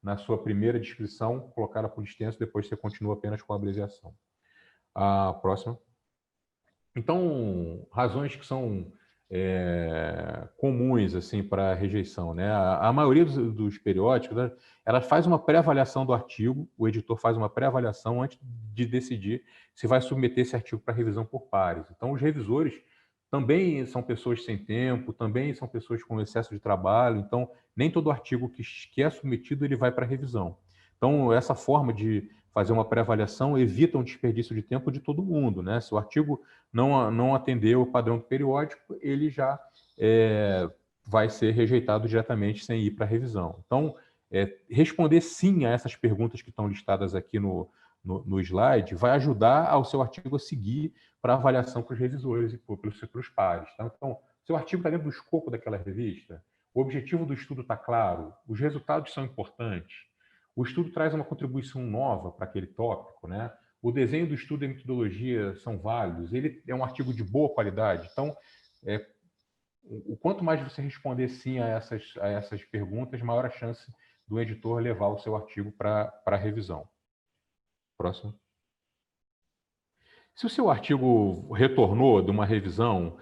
na sua primeira descrição, colocá-la por extenso, depois você continua apenas com a abreviação. A próxima. Então, razões que são comuns assim para rejeição, né? A maioria dos periódicos, né, ela faz uma pré-avaliação do artigo, o editor faz uma pré-avaliação antes de decidir se vai submeter esse artigo para revisão por pares. Então, os revisores também são pessoas sem tempo, também são pessoas com excesso de trabalho, então nem todo artigo que é submetido ele vai para revisão. Então, essa forma de fazer uma pré-avaliação evita um desperdício de tempo de todo mundo, né? Se o artigo não atender o padrão do periódico, ele já vai ser rejeitado diretamente sem ir para revisão. Então, responder sim a essas perguntas que estão listadas aqui no slide vai ajudar ao seu artigo a seguir para avaliação para os revisores e para os pares. Tá? Então, seu artigo está dentro do escopo daquela revista, o objetivo do estudo está claro, os resultados são importantes, o estudo traz uma contribuição nova para aquele tópico, né? O desenho do estudo e a metodologia são válidos, ele é um artigo de boa qualidade. Então, o quanto mais você responder sim a essas perguntas, maior a chance do editor levar o seu artigo para revisão. Próximo. Se o seu artigo retornou de uma revisão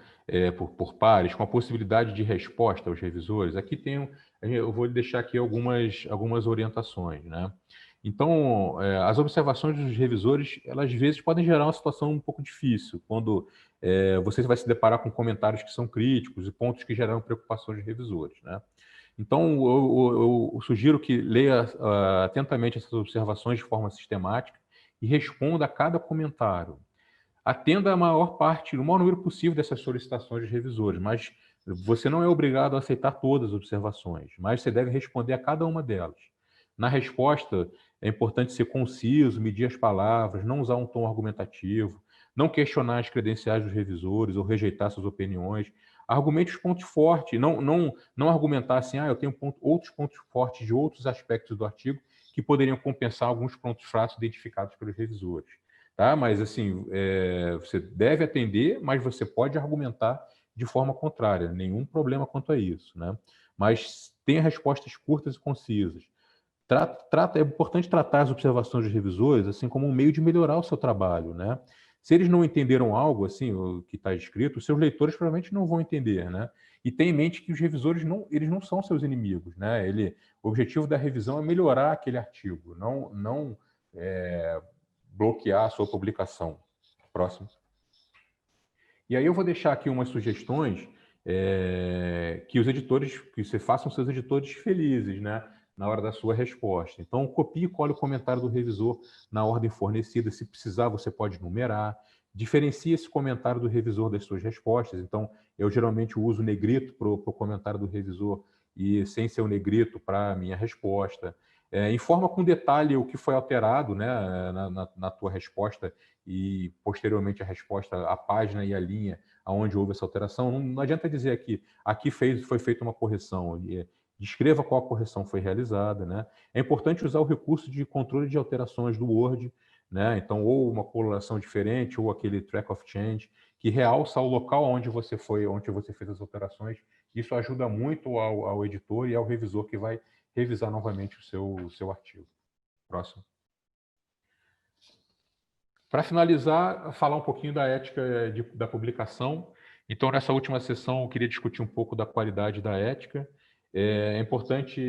por pares, com a possibilidade de resposta aos revisores, aqui eu vou deixar aqui algumas orientações, né? Então, as observações dos revisores, elas às vezes podem gerar uma situação um pouco difícil, quando você vai se deparar com comentários que são críticos e pontos que geram preocupações dos revisores, né? Então, eu sugiro que leia atentamente essas observações de forma sistemática e responda a cada comentário. Atenda a maior parte, o maior número possível dessas solicitações dos revisores, mas você não é obrigado a aceitar todas as observações, mas você deve responder a cada uma delas. Na resposta, é importante ser conciso, medir as palavras, não usar um tom argumentativo, não questionar as credenciais dos revisores ou rejeitar suas opiniões. Argumente os pontos fortes, não argumentar assim, eu tenho outros pontos fortes de outros aspectos do artigo que poderiam compensar alguns pontos fracos identificados pelos revisores. Tá? Mas, assim, você deve atender, mas você pode argumentar de forma contrária, nenhum problema quanto a isso, né? Mas tenha respostas curtas e concisas. É importante tratar as observações dos revisores assim como um meio de melhorar o seu trabalho, né? Se eles não entenderam algo assim, o que está escrito, os seus leitores provavelmente não vão entender, né? E tenha em mente que os revisores eles não são seus inimigos, né? O objetivo da revisão é melhorar aquele artigo, não bloquear a sua publicação. Próximo. E aí eu vou deixar aqui umas sugestões que os editores, que você façam seus editores felizes, né? Na hora da sua resposta. Então, copie e cole o comentário do revisor na ordem fornecida. Se precisar, você pode numerar. Diferencie esse comentário do revisor das suas respostas. Então, eu geralmente uso o negrito para o comentário do revisor e sem ser o negrito para a minha resposta. Informa com detalhe o que foi alterado, né, na tua resposta e posteriormente a resposta, a página e a linha aonde houve essa alteração. Não adianta dizer aqui foi feita uma correção. Descreva qual a correção foi realizada, né? É importante usar o recurso de controle de alterações do Word, né? Então, ou uma coloração diferente, ou aquele track of change, que realça o local onde você fez as alterações. Isso ajuda muito ao editor e ao revisor que vai revisar novamente o seu artigo. Próximo. Para finalizar, falar um pouquinho da ética da publicação. Então, nessa última sessão, eu queria discutir um pouco da qualidade da ética. É importante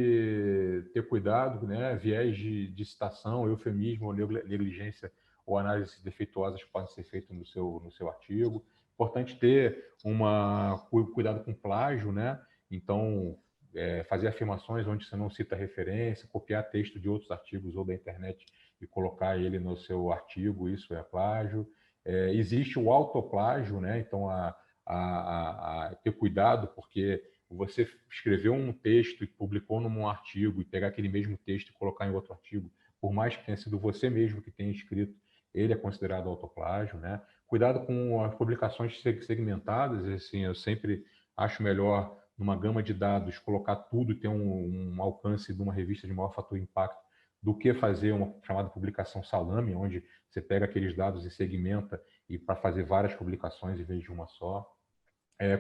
ter cuidado, né? Viés de citação, eufemismo, negligência ou análises defeituosas podem ser feitas no seu artigo. Importante ter cuidado com plágio, né? Então, fazer afirmações onde você não cita referência, copiar texto de outros artigos ou da internet e colocar ele no seu artigo, isso é plágio. Existe o autoplágio, né? Então, ter cuidado, porque você escreveu um texto e publicou num artigo e pegar aquele mesmo texto e colocar em outro artigo, por mais que tenha sido você mesmo que tenha escrito, ele é considerado autoplágio, né? Cuidado com as publicações segmentadas, assim, eu sempre acho melhor, numa gama de dados, colocar tudo e ter um alcance de uma revista de maior fator impacto do que fazer uma chamada publicação salame, onde você pega aqueles dados e segmenta e para fazer várias publicações em vez de uma só.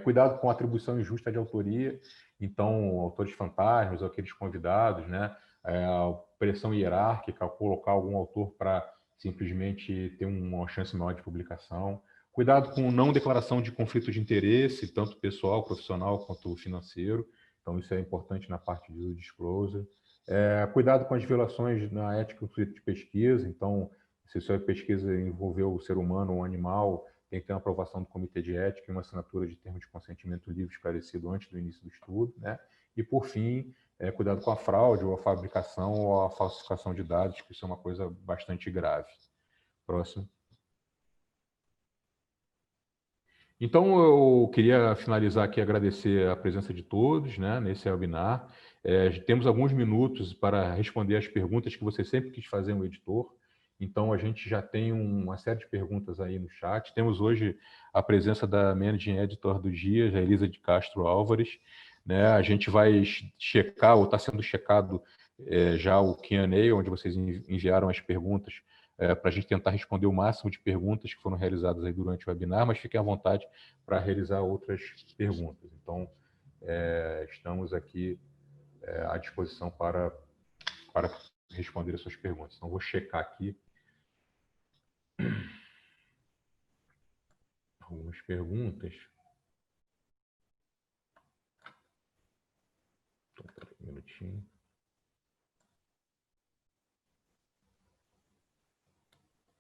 Cuidado com a atribuição injusta de autoria, então, autores fantasmas, ou aqueles convidados, né? A pressão hierárquica, colocar algum autor para simplesmente ter uma chance maior de publicação. Cuidado com não declaração de conflito de interesse, tanto pessoal, profissional, quanto financeiro. Então, isso é importante na parte de disclosure. Cuidado com as violações na ética do de pesquisa. Então, se sua pesquisa envolveu o ser humano ou um animal, tem que ter uma aprovação do comitê de ética e uma assinatura de termo de consentimento livre esclarecido antes do início do estudo, né? E, por fim, cuidado com a fraude ou a fabricação ou a falsificação de dados, que isso é uma coisa bastante grave. Próximo. Então, eu queria finalizar aqui, agradecer a presença de todos, né, nesse webinar. Temos alguns minutos para responder as perguntas que você sempre quis fazer ao editor. Então, a gente já tem uma série de perguntas aí no chat. Temos hoje a presença da Managing Editor do dia, a Elisa de Castro Álvares. Né? A gente vai checar, ou está sendo checado já o Q&A, onde vocês enviaram as perguntas, para a gente tentar responder o máximo de perguntas que foram realizadas aí durante o webinar, mas fiquem à vontade para realizar outras perguntas. Então, estamos aqui à disposição para responder as suas perguntas. Então, vou checar aqui algumas perguntas. Um minutinho.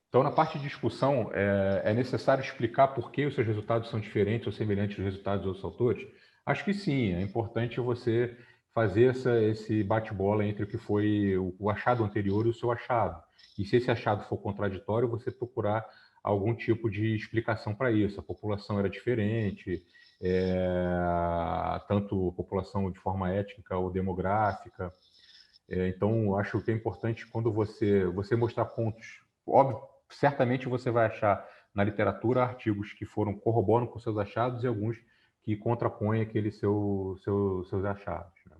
Então, na parte de discussão, é necessário explicar por que os seus resultados são diferentes ou semelhantes dos resultados dos outros autores? Acho que sim, é importante você fazer esse bate-bola entre o que foi o achado anterior e o seu achado. E se esse achado for contraditório, você procurar algum tipo de explicação para isso. A população era diferente, tanto a população de forma étnica ou demográfica. Então, acho que é importante quando você mostrar pontos. Óbvio, certamente você vai achar na literatura artigos que corroboram com seus achados e alguns que contrapõem aqueles seus achados. Né?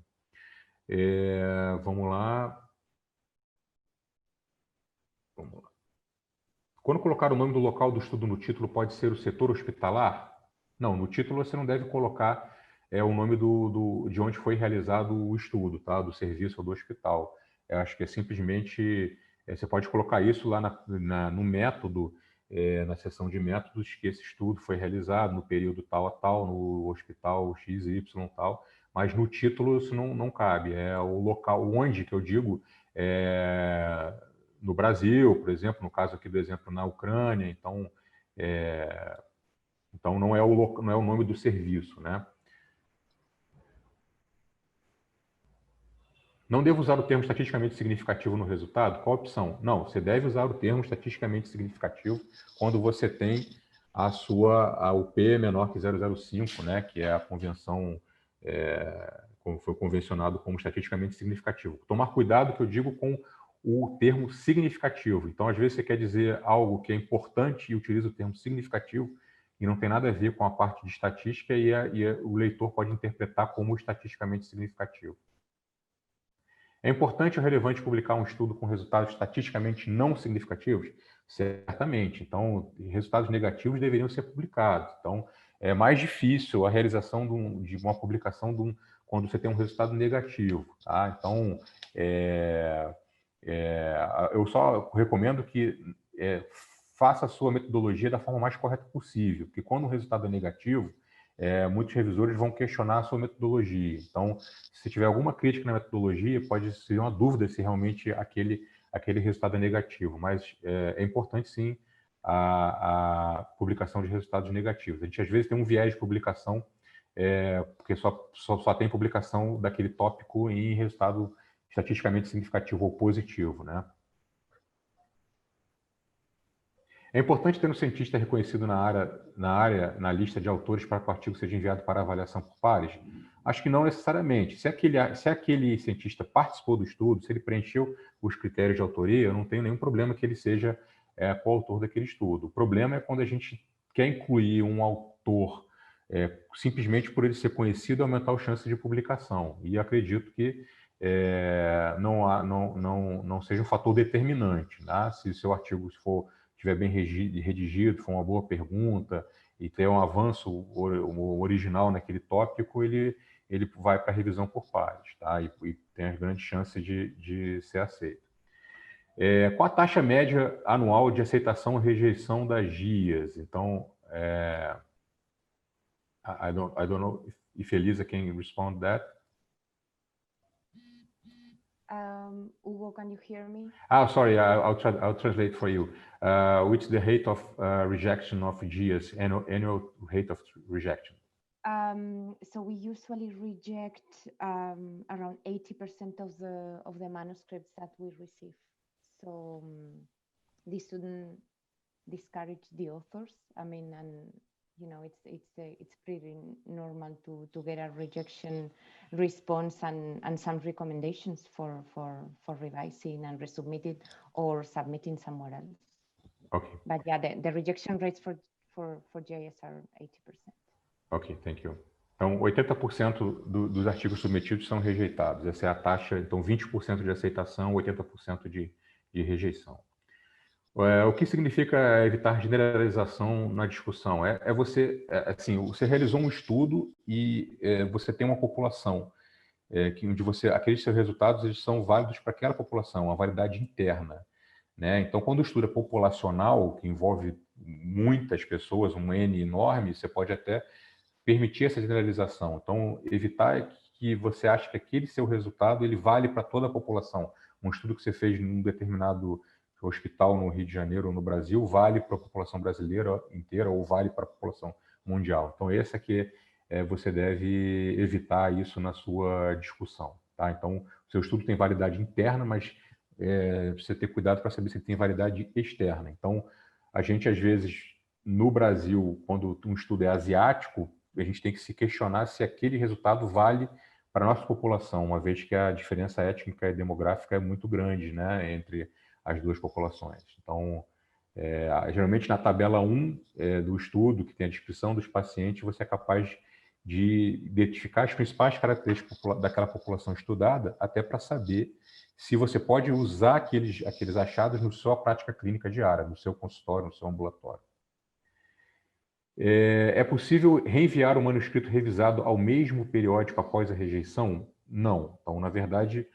Vamos lá. Quando colocar o nome do local do estudo no título, pode ser o setor hospitalar? Não, no título você não deve colocar o nome de onde foi realizado o estudo, tá? Do serviço ou do hospital. Eu acho que é simplesmente... você pode colocar isso lá no método, na seção de métodos, que esse estudo foi realizado no período tal a tal, no hospital XY tal, mas no título isso não cabe. É o local, onde que eu digo... no Brasil, por exemplo, no caso aqui do exemplo na Ucrânia, então não é o nome do serviço, né? Não devo usar o termo estatisticamente significativo no resultado? Qual a opção? Não, você deve usar o termo estatisticamente significativo quando você tem o P menor que 0,05, né? Que é a convenção, como foi convencionado como estatisticamente significativo. Tomar cuidado, que eu digo, com o termo significativo. Então, às vezes, você quer dizer algo que é importante e utiliza o termo significativo e não tem nada a ver com a parte de estatística e o leitor pode interpretar como estatisticamente significativo. É importante ou relevante publicar um estudo com resultados estatisticamente não significativos? Certamente. Então, resultados negativos deveriam ser publicados. Então, é mais difícil a realização de uma publicação quando você tem um resultado negativo. Tá? Então, eu só recomendo que faça a sua metodologia da forma mais correta possível, porque quando o resultado é negativo, muitos revisores vão questionar a sua metodologia. Então, se tiver alguma crítica na metodologia, pode ser uma dúvida se realmente aquele resultado é negativo, mas é importante sim a publicação de resultados negativos. A gente às vezes tem um viés de publicação, porque só tem publicação daquele tópico em resultado estatisticamente significativo ou positivo, né? É importante ter um cientista reconhecido na lista de autores para que o artigo seja enviado para avaliação por pares? Acho que não necessariamente. Se aquele cientista participou do estudo, se ele preencheu os critérios de autoria, eu não tenho nenhum problema que ele seja coautor daquele estudo. O problema é quando a gente quer incluir um autor simplesmente por ele ser conhecido e aumentar a chance de publicação. E acredito que não seja um fator determinante. Né? Se o seu artigo estiver bem redigido, for uma boa pergunta e ter um avanço original naquele tópico, ele vai para a revisão por pares, tá? E tem as grandes chances de ser aceito. Qual a taxa média anual de aceitação e rejeição das guias? Então, I don't know if Elisa can respond that. Hugo, can you hear me? Sorry, I'll translate for you. Which is the rate of rejection of GIAs, annual rate of rejection? So we usually reject around 80% of the manuscripts that we receive. So this shouldn't discourage the authors. I mean, and it's pretty normal to get a rejection response and some recommendations for revising and resubmitting or submitting somewhere else. Okay. But yeah, the rejection rates for GIS are 80%. Ok, thank you. Então, 80% dos artigos submetidos são rejeitados. Essa é a taxa, então 20% de aceitação, 80% de rejeição. O que significa evitar generalização na discussão? Você realizou um estudo e você tem uma população onde você aqueles seus resultados eles são válidos para aquela população, a validade interna, né? Então, quando o estudo é populacional, que envolve muitas pessoas, um N enorme, você pode até permitir essa generalização. Então, evitar que você ache que aquele seu resultado ele vale para toda a população. Um estudo que você fez num determinado hospital no Rio de Janeiro ou no Brasil vale para a população brasileira inteira ou vale para a população mundial. Então, esse aqui você deve evitar isso na sua discussão. Tá? Então, o seu estudo tem validade interna, mas precisa ter cuidado para saber se ele tem validade externa. Então, a gente, às vezes, no Brasil, quando um estudo é asiático, a gente tem que se questionar se aquele resultado vale para a nossa população, uma vez que a diferença étnica e demográfica é muito grande, né, entre as duas populações. Então, geralmente na tabela 1 do estudo, que tem a descrição dos pacientes, você é capaz de identificar as principais características daquela população estudada, até para saber se você pode usar aqueles achados na sua prática clínica diária, no seu consultório, no seu ambulatório. É possível reenviar o manuscrito revisado ao mesmo periódico após a rejeição? Não. Então, na verdade,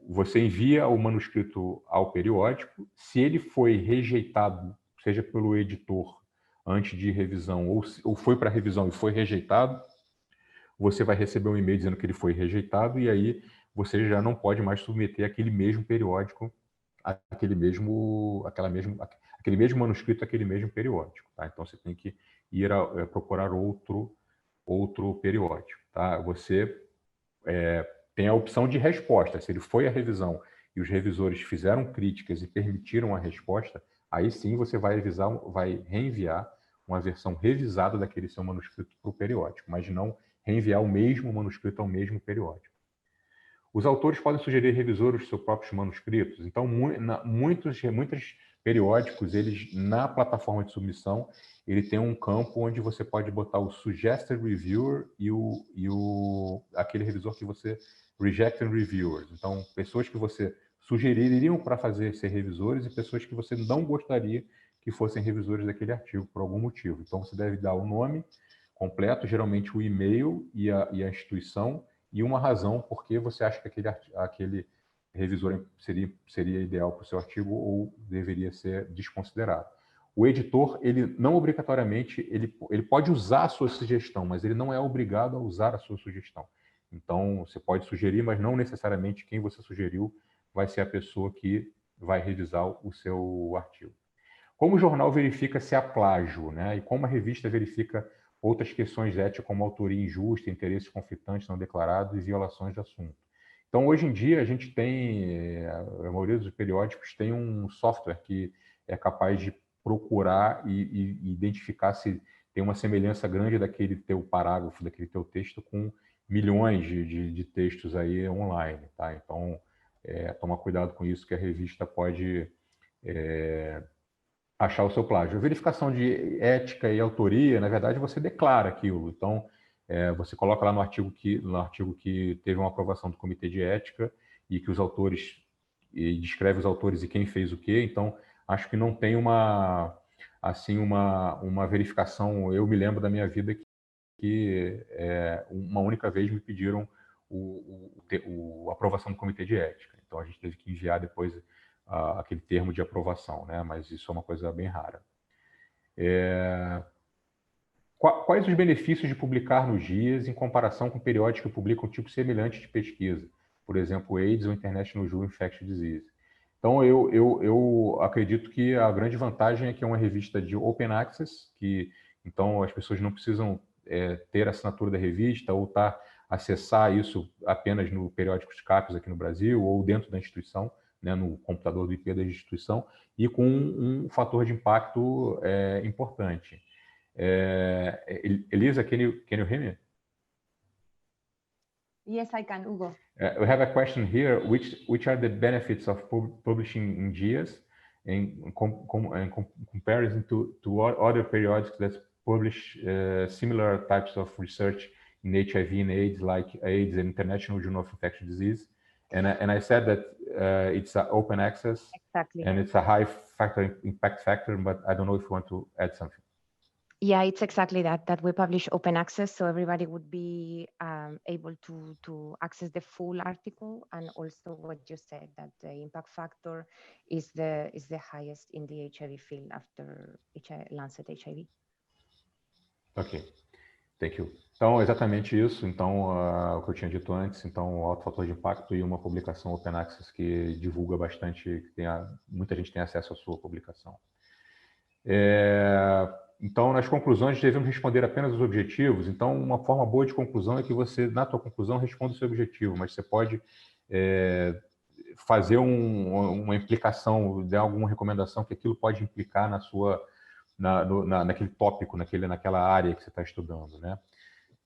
você envia o manuscrito ao periódico. Se ele foi rejeitado, seja pelo editor antes de revisão, ou foi para revisão e foi rejeitado, você vai receber um e-mail dizendo que ele foi rejeitado, e aí você já não pode mais submeter aquele mesmo periódico, aquele mesmo manuscrito, aquele mesmo periódico. Tá? Então, você tem que ir procurar outro periódico. Tá? Você tem a opção de resposta. Se ele foi à revisão e os revisores fizeram críticas e permitiram a resposta, aí sim você vai reenviar uma versão revisada daquele seu manuscrito para o periódico, mas não reenviar o mesmo manuscrito ao mesmo periódico. Os autores podem sugerir revisores os seus próprios manuscritos. Então, muitos periódicos, eles na plataforma de submissão, ele tem um campo onde você pode botar o Suggested Reviewer e aquele revisor que você Rejected Reviewers. Então, pessoas que você sugeririam para ser revisores e pessoas que você não gostaria que fossem revisores daquele artigo por algum motivo. Então, você deve dar o nome completo, geralmente o e-mail e a instituição, e uma razão por que você acha que aquele revisor seria ideal para o seu artigo ou deveria ser desconsiderado. O editor, ele não obrigatoriamente, ele pode usar a sua sugestão, mas ele não é obrigado a usar a sua sugestão. Então, você pode sugerir, mas não necessariamente quem você sugeriu vai ser a pessoa que vai revisar o seu artigo. Como o jornal verifica se há plágio, né? E como a revista verifica outras questões éticas, como autoria injusta, interesses conflitantes não declarados e violações de assunto. Então, hoje em dia, a gente tem, a maioria dos periódicos tem um software que é capaz de procurar e identificar se tem uma semelhança grande daquele teu parágrafo, daquele teu texto com milhões de textos aí online, tá? Então, toma cuidado com isso, que a revista pode achar o seu plágio. A verificação de ética e autoria, na verdade, você declara aquilo. Então, você coloca lá no artigo que teve uma aprovação do Comitê de Ética e que os autores, e descreve os autores e quem fez o quê. Então, acho que não tem uma verificação. Eu me lembro da minha vida que uma única vez me pediram a aprovação do Comitê de Ética. Então, a gente teve que enviar depois aquele termo de aprovação, né? Mas isso é uma coisa bem rara. Quais os benefícios de publicar nos dias em comparação com periódicos que publicam um tipo semelhante de pesquisa? Por exemplo, AIDS ou International Journal of Infectious Disease. Então, eu acredito que a grande vantagem é que é uma revista de Open Access, que então as pessoas não precisam ter a assinatura da revista ou acessar isso apenas no periódico Scapes aqui no Brasil ou dentro da instituição, né, no computador do IP da instituição, e com um fator de impacto importante. Elisa, can you hear me? Yes, I can, Hugo. We have a question here. Which are the benefits of publishing in GEAS in comparison to other periodicals that publish similar types of research in HIV and AIDS, like AIDS and International Journal of Infectious Disease? And I said that it's open access, Exactly. and it's a high impact factor, but I don't know if you want to add something. Yeah, it's exactly that we publish open access, so everybody would be able to access the full article, and also what you said, that the impact factor is the highest in the HIV field after Lancet HIV. Ok, thank you. Então, exatamente isso. Então, o que eu tinha dito antes, então, alto fator de impacto e uma publicação open access que divulga bastante, que muita gente tem acesso à sua publicação. Então, nas conclusões, devemos responder apenas os objetivos. Então, uma forma boa de conclusão é que você, na tua conclusão, responda o seu objetivo, mas você pode fazer uma implicação, dar alguma recomendação que aquilo pode implicar naquele tópico, naquela área que você está estudando, né?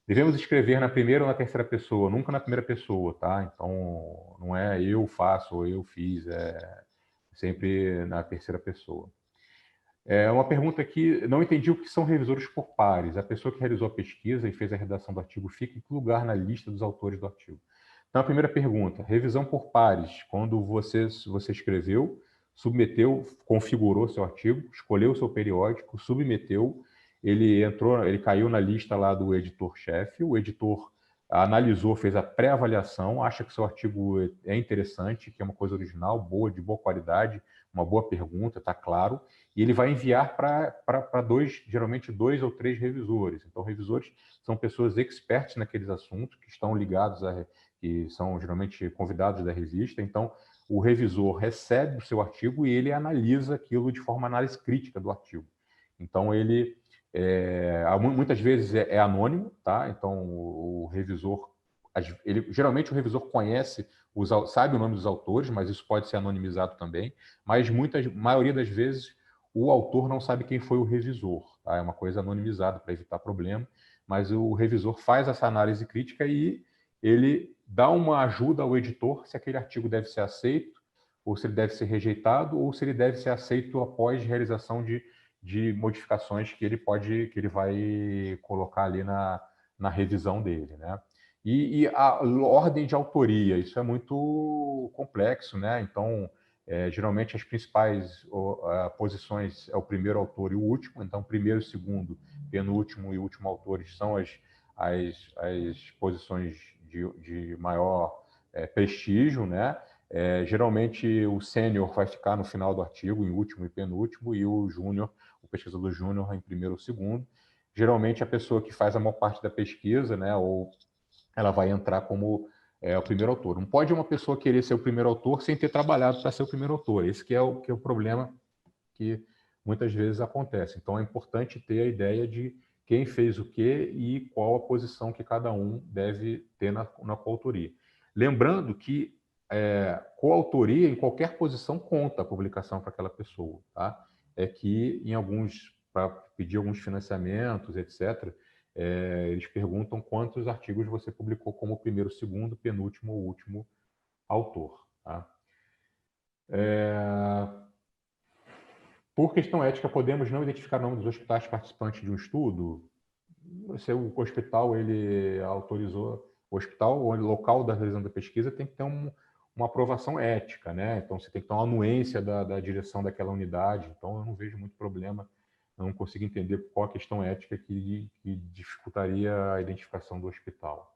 Devemos escrever na primeira ou na terceira pessoa, nunca na primeira pessoa, tá? Então, não é eu faço ou eu fiz, é sempre na terceira pessoa. Uma pergunta aqui, não entendi o que são revisores por pares. A pessoa que realizou a pesquisa e fez a redação do artigo fica em que lugar na lista dos autores do artigo? Então, a primeira pergunta, revisão por pares. Quando você escreveu, submeteu, configurou seu artigo, escolheu o seu periódico, submeteu, ele caiu na lista lá do editor-chefe, o editor analisou, fez a pré-avaliação, acha que seu artigo é interessante, que é uma coisa original, boa, de boa qualidade, uma boa pergunta, está claro, e ele vai enviar para geralmente 2 ou 3 revisores. Então, revisores são pessoas expertas naqueles assuntos, que estão ligados que são geralmente convidados da revista. Então, o revisor recebe o seu artigo e ele analisa aquilo de forma análise crítica do artigo. Então, ele muitas vezes é anônimo, tá? Então, o revisor, geralmente o revisor sabe o nome dos autores, mas isso pode ser anonimizado também, mas maioria das vezes o autor não sabe quem foi o revisor, tá? É uma coisa anonimizada para evitar problema, mas o revisor faz essa análise crítica e ele dá uma ajuda ao editor se aquele artigo deve ser aceito, ou se ele deve ser rejeitado, ou se ele deve ser aceito após realização de modificações que ele vai colocar ali na revisão dele, né? E a ordem de autoria, isso é muito complexo, né? Então, geralmente as principais posições é o primeiro autor e o último, então primeiro, segundo, penúltimo e último autores são as posições de maior prestígio, né? Geralmente o sênior vai ficar no final do artigo, em último e penúltimo, e o júnior, o pesquisador júnior, em primeiro ou segundo. Geralmente a pessoa que faz a maior parte da pesquisa, né, ou ela vai entrar como o primeiro autor. Não pode uma pessoa querer ser o primeiro autor sem ter trabalhado para ser o primeiro autor. Esse que é o problema que muitas vezes acontece. Então é importante ter a ideia de quem fez o quê e qual a posição que cada um deve ter na coautoria. Lembrando que coautoria em qualquer posição conta a publicação para aquela pessoa, tá? É que para pedir alguns financiamentos, etc., eles perguntam quantos artigos você publicou como primeiro, segundo, penúltimo ou último autor, tá? Por questão ética, podemos não identificar o nome dos hospitais participantes de um estudo? Se o hospital ele autorizou, o hospital ou o local da realização da pesquisa tem que ter uma aprovação ética, né? Então você tem que ter uma anuência da direção daquela unidade. Então eu não vejo muito problema, eu não consigo entender qual a questão ética que dificultaria a identificação do hospital.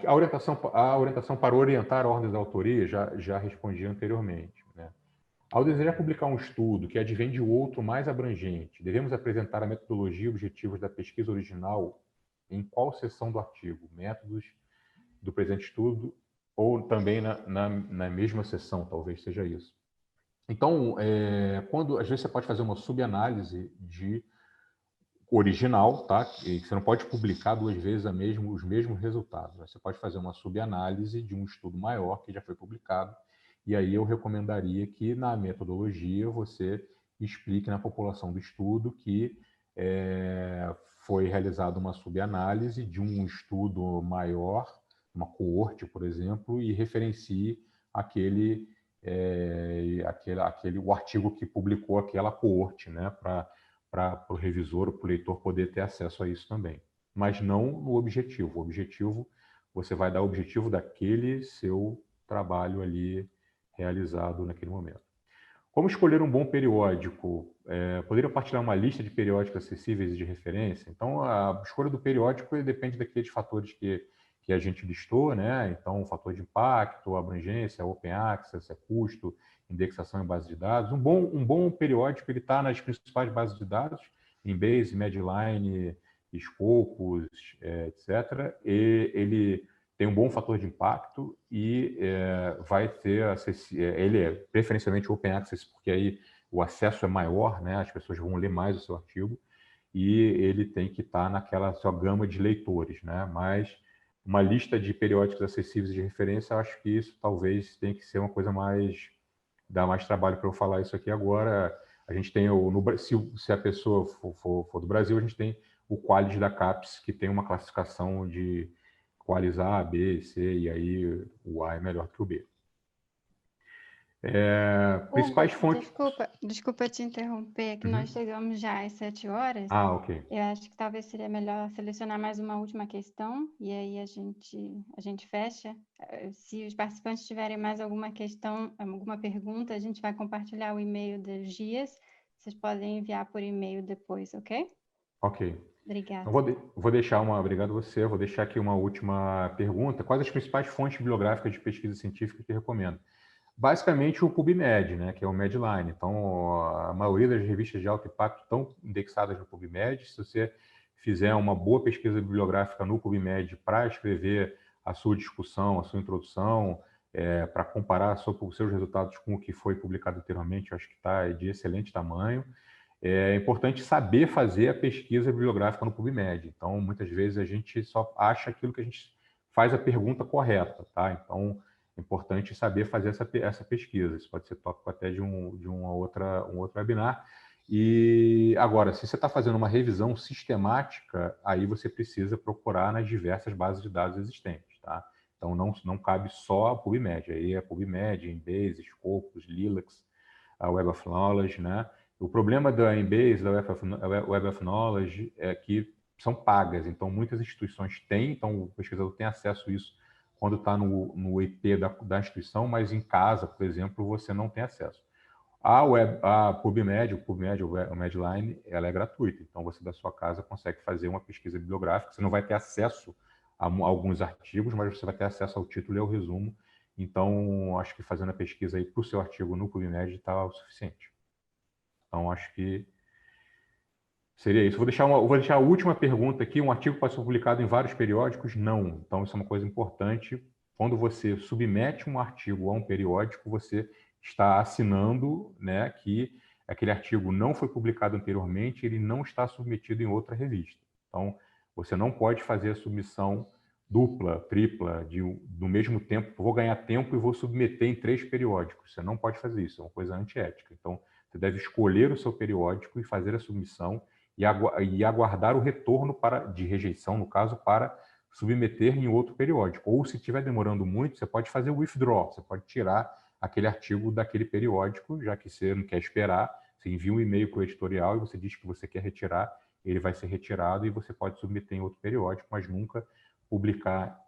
A orientação para orientar a ordem da autoria já respondi anteriormente, né? Ao desejar publicar um estudo que advém de outro mais abrangente, devemos apresentar a metodologia e objetivos da pesquisa original em qual seção do artigo? Métodos do presente estudo ou também na mesma seção, talvez seja isso. Então, quando às vezes você pode fazer uma subanálise de original, tá? E você não pode publicar duas vezes os mesmos resultados. Você pode fazer uma subanálise de um estudo maior que já foi publicado, e aí eu recomendaria que na metodologia você explique na população do estudo que foi realizada uma subanálise de um estudo maior, uma coorte, por exemplo, e referencie o artigo que publicou aquela coorte, né, para o revisor ou para o leitor poder ter acesso a isso também. Mas não no objetivo. O objetivo, você vai dar o objetivo daquele seu trabalho ali realizado naquele momento. Como escolher um bom periódico? Poderia partilhar uma lista de periódicos acessíveis e de referência? Então, a escolha do periódico depende daqueles fatores que a gente listou, né? Então, o fator de impacto, abrangência, open access, custo, indexação em base de dados. Um bom periódico, ele está nas principais bases de dados, Embase, Medline, Scopus, etc. E ele tem um bom fator de impacto e vai ter ele é preferencialmente open access, porque aí o acesso é maior, né? As pessoas vão ler mais o seu artigo, e ele tem que estar naquela sua gama de leitores, né? Mas uma lista de periódicos acessíveis de referência, acho que isso talvez tenha que ser uma coisa mais... dá mais trabalho para eu falar isso aqui agora. A gente tem, se a pessoa for do Brasil, a gente tem o Qualis da CAPES, que tem uma classificação de Qualis A, B, C, e aí o A é melhor que o B. Principais fontes... Desculpa te interromper, que nós chegamos já às 7 horas. Ah, ok. Eu acho que talvez seria melhor selecionar mais uma última questão, e aí a gente fecha. Se os participantes tiverem mais alguma questão, alguma pergunta, a gente vai compartilhar o e-mail dos dias. Vocês podem enviar por e-mail depois, ok? Ok. Obrigada. Então, vou deixar obrigado você, vou deixar aqui uma última pergunta. Quais as principais fontes bibliográficas de pesquisa científica que recomendo? Basicamente o PubMed, né, que é o Medline. Então, a maioria das revistas de alto impacto estão indexadas no PubMed. Se você fizer uma boa pesquisa bibliográfica no PubMed para escrever a sua discussão, a sua introdução, para comparar os seus resultados com o que foi publicado anteriormente, eu acho que está de excelente tamanho. É importante saber fazer a pesquisa bibliográfica no PubMed. Então, muitas vezes a gente só acha aquilo que a gente faz a pergunta correta, tá? Então, é importante saber fazer essa pesquisa. Isso pode ser tópico até de um outro webinar. E agora, se você está fazendo uma revisão sistemática, aí você precisa procurar nas diversas bases de dados existentes, tá? Então, não cabe só a PubMed. Aí é PubMed, Embase, Scopus, Lilacs, a Web of Knowledge, né? O problema da Embase, da Web of Knowledge, é que são pagas. Então, muitas instituições têm, então o pesquisador tem acesso a isso quando está no IP da instituição, mas em casa, por exemplo, você não tem acesso. A PubMed, o Medline, ela é gratuita. Então, você da sua casa consegue fazer uma pesquisa bibliográfica. Você não vai ter acesso a alguns artigos, mas você vai ter acesso ao título e ao resumo. Então, acho que fazendo a pesquisa aí para o seu artigo no PubMed está o suficiente. Então, acho que seria isso. Vou deixar a última pergunta aqui. Um artigo pode ser publicado em vários periódicos? Não. Então, isso é uma coisa importante. Quando você submete um artigo a um periódico, você está assinando, né, que aquele artigo não foi publicado anteriormente, ele não está submetido em outra revista. Então, você não pode fazer a submissão dupla, tripla, do mesmo tempo. Vou ganhar tempo e vou submeter em 3 periódicos. Você não pode fazer isso, é uma coisa antiética. Então, você deve escolher o seu periódico e fazer a submissão e aguardar o retorno de rejeição, no caso, para submeter em outro periódico. Ou, se estiver demorando muito, você pode fazer o withdraw, você pode tirar aquele artigo daquele periódico, já que você não quer esperar, você envia um e-mail para o editorial e você diz que você quer retirar, ele vai ser retirado e você pode submeter em outro periódico, mas nunca publicar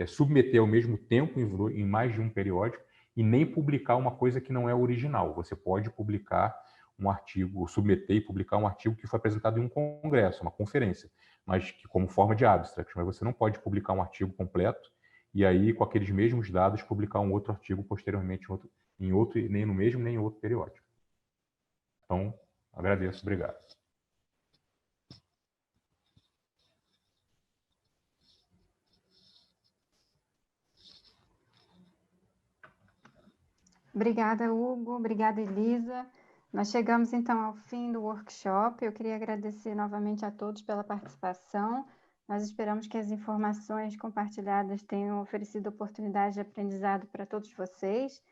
submeter ao mesmo tempo em mais de um periódico e nem publicar uma coisa que não é original. Você pode publicar um artigo, submeter e publicar um artigo que foi apresentado em um congresso, uma conferência, mas que como forma de abstract. Mas você não pode publicar um artigo completo e aí, com aqueles mesmos dados, publicar um outro artigo posteriormente em outro, nem no mesmo, nem em outro periódico. Então, agradeço, obrigado. Obrigada, Hugo. Obrigada, Elisa. Nós chegamos, então, ao fim do workshop. Eu queria agradecer novamente a todos pela participação. Nós esperamos que as informações compartilhadas tenham oferecido oportunidade de aprendizado para todos vocês.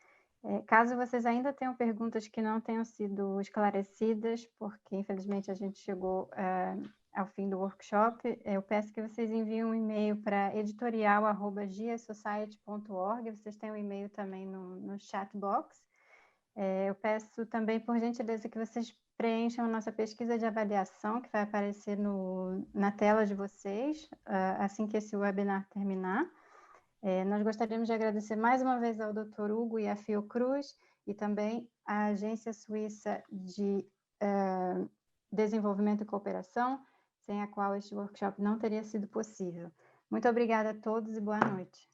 Caso vocês ainda tenham perguntas que não tenham sido esclarecidas, porque, infelizmente, a gente chegou ao fim do workshop, eu peço que vocês enviem um e-mail para editorial@giasociety.org. Vocês têm um e-mail também no chat box. Eu peço também, por gentileza, que vocês preencham a nossa pesquisa de avaliação, que vai aparecer na tela de vocês, assim que esse webinar terminar. Nós gostaríamos de agradecer mais uma vez ao Dr. Hugo e à Fiocruz, e também à Agência Suíça de Desenvolvimento e Cooperação, sem a qual este workshop não teria sido possível. Muito obrigada a todos e boa noite.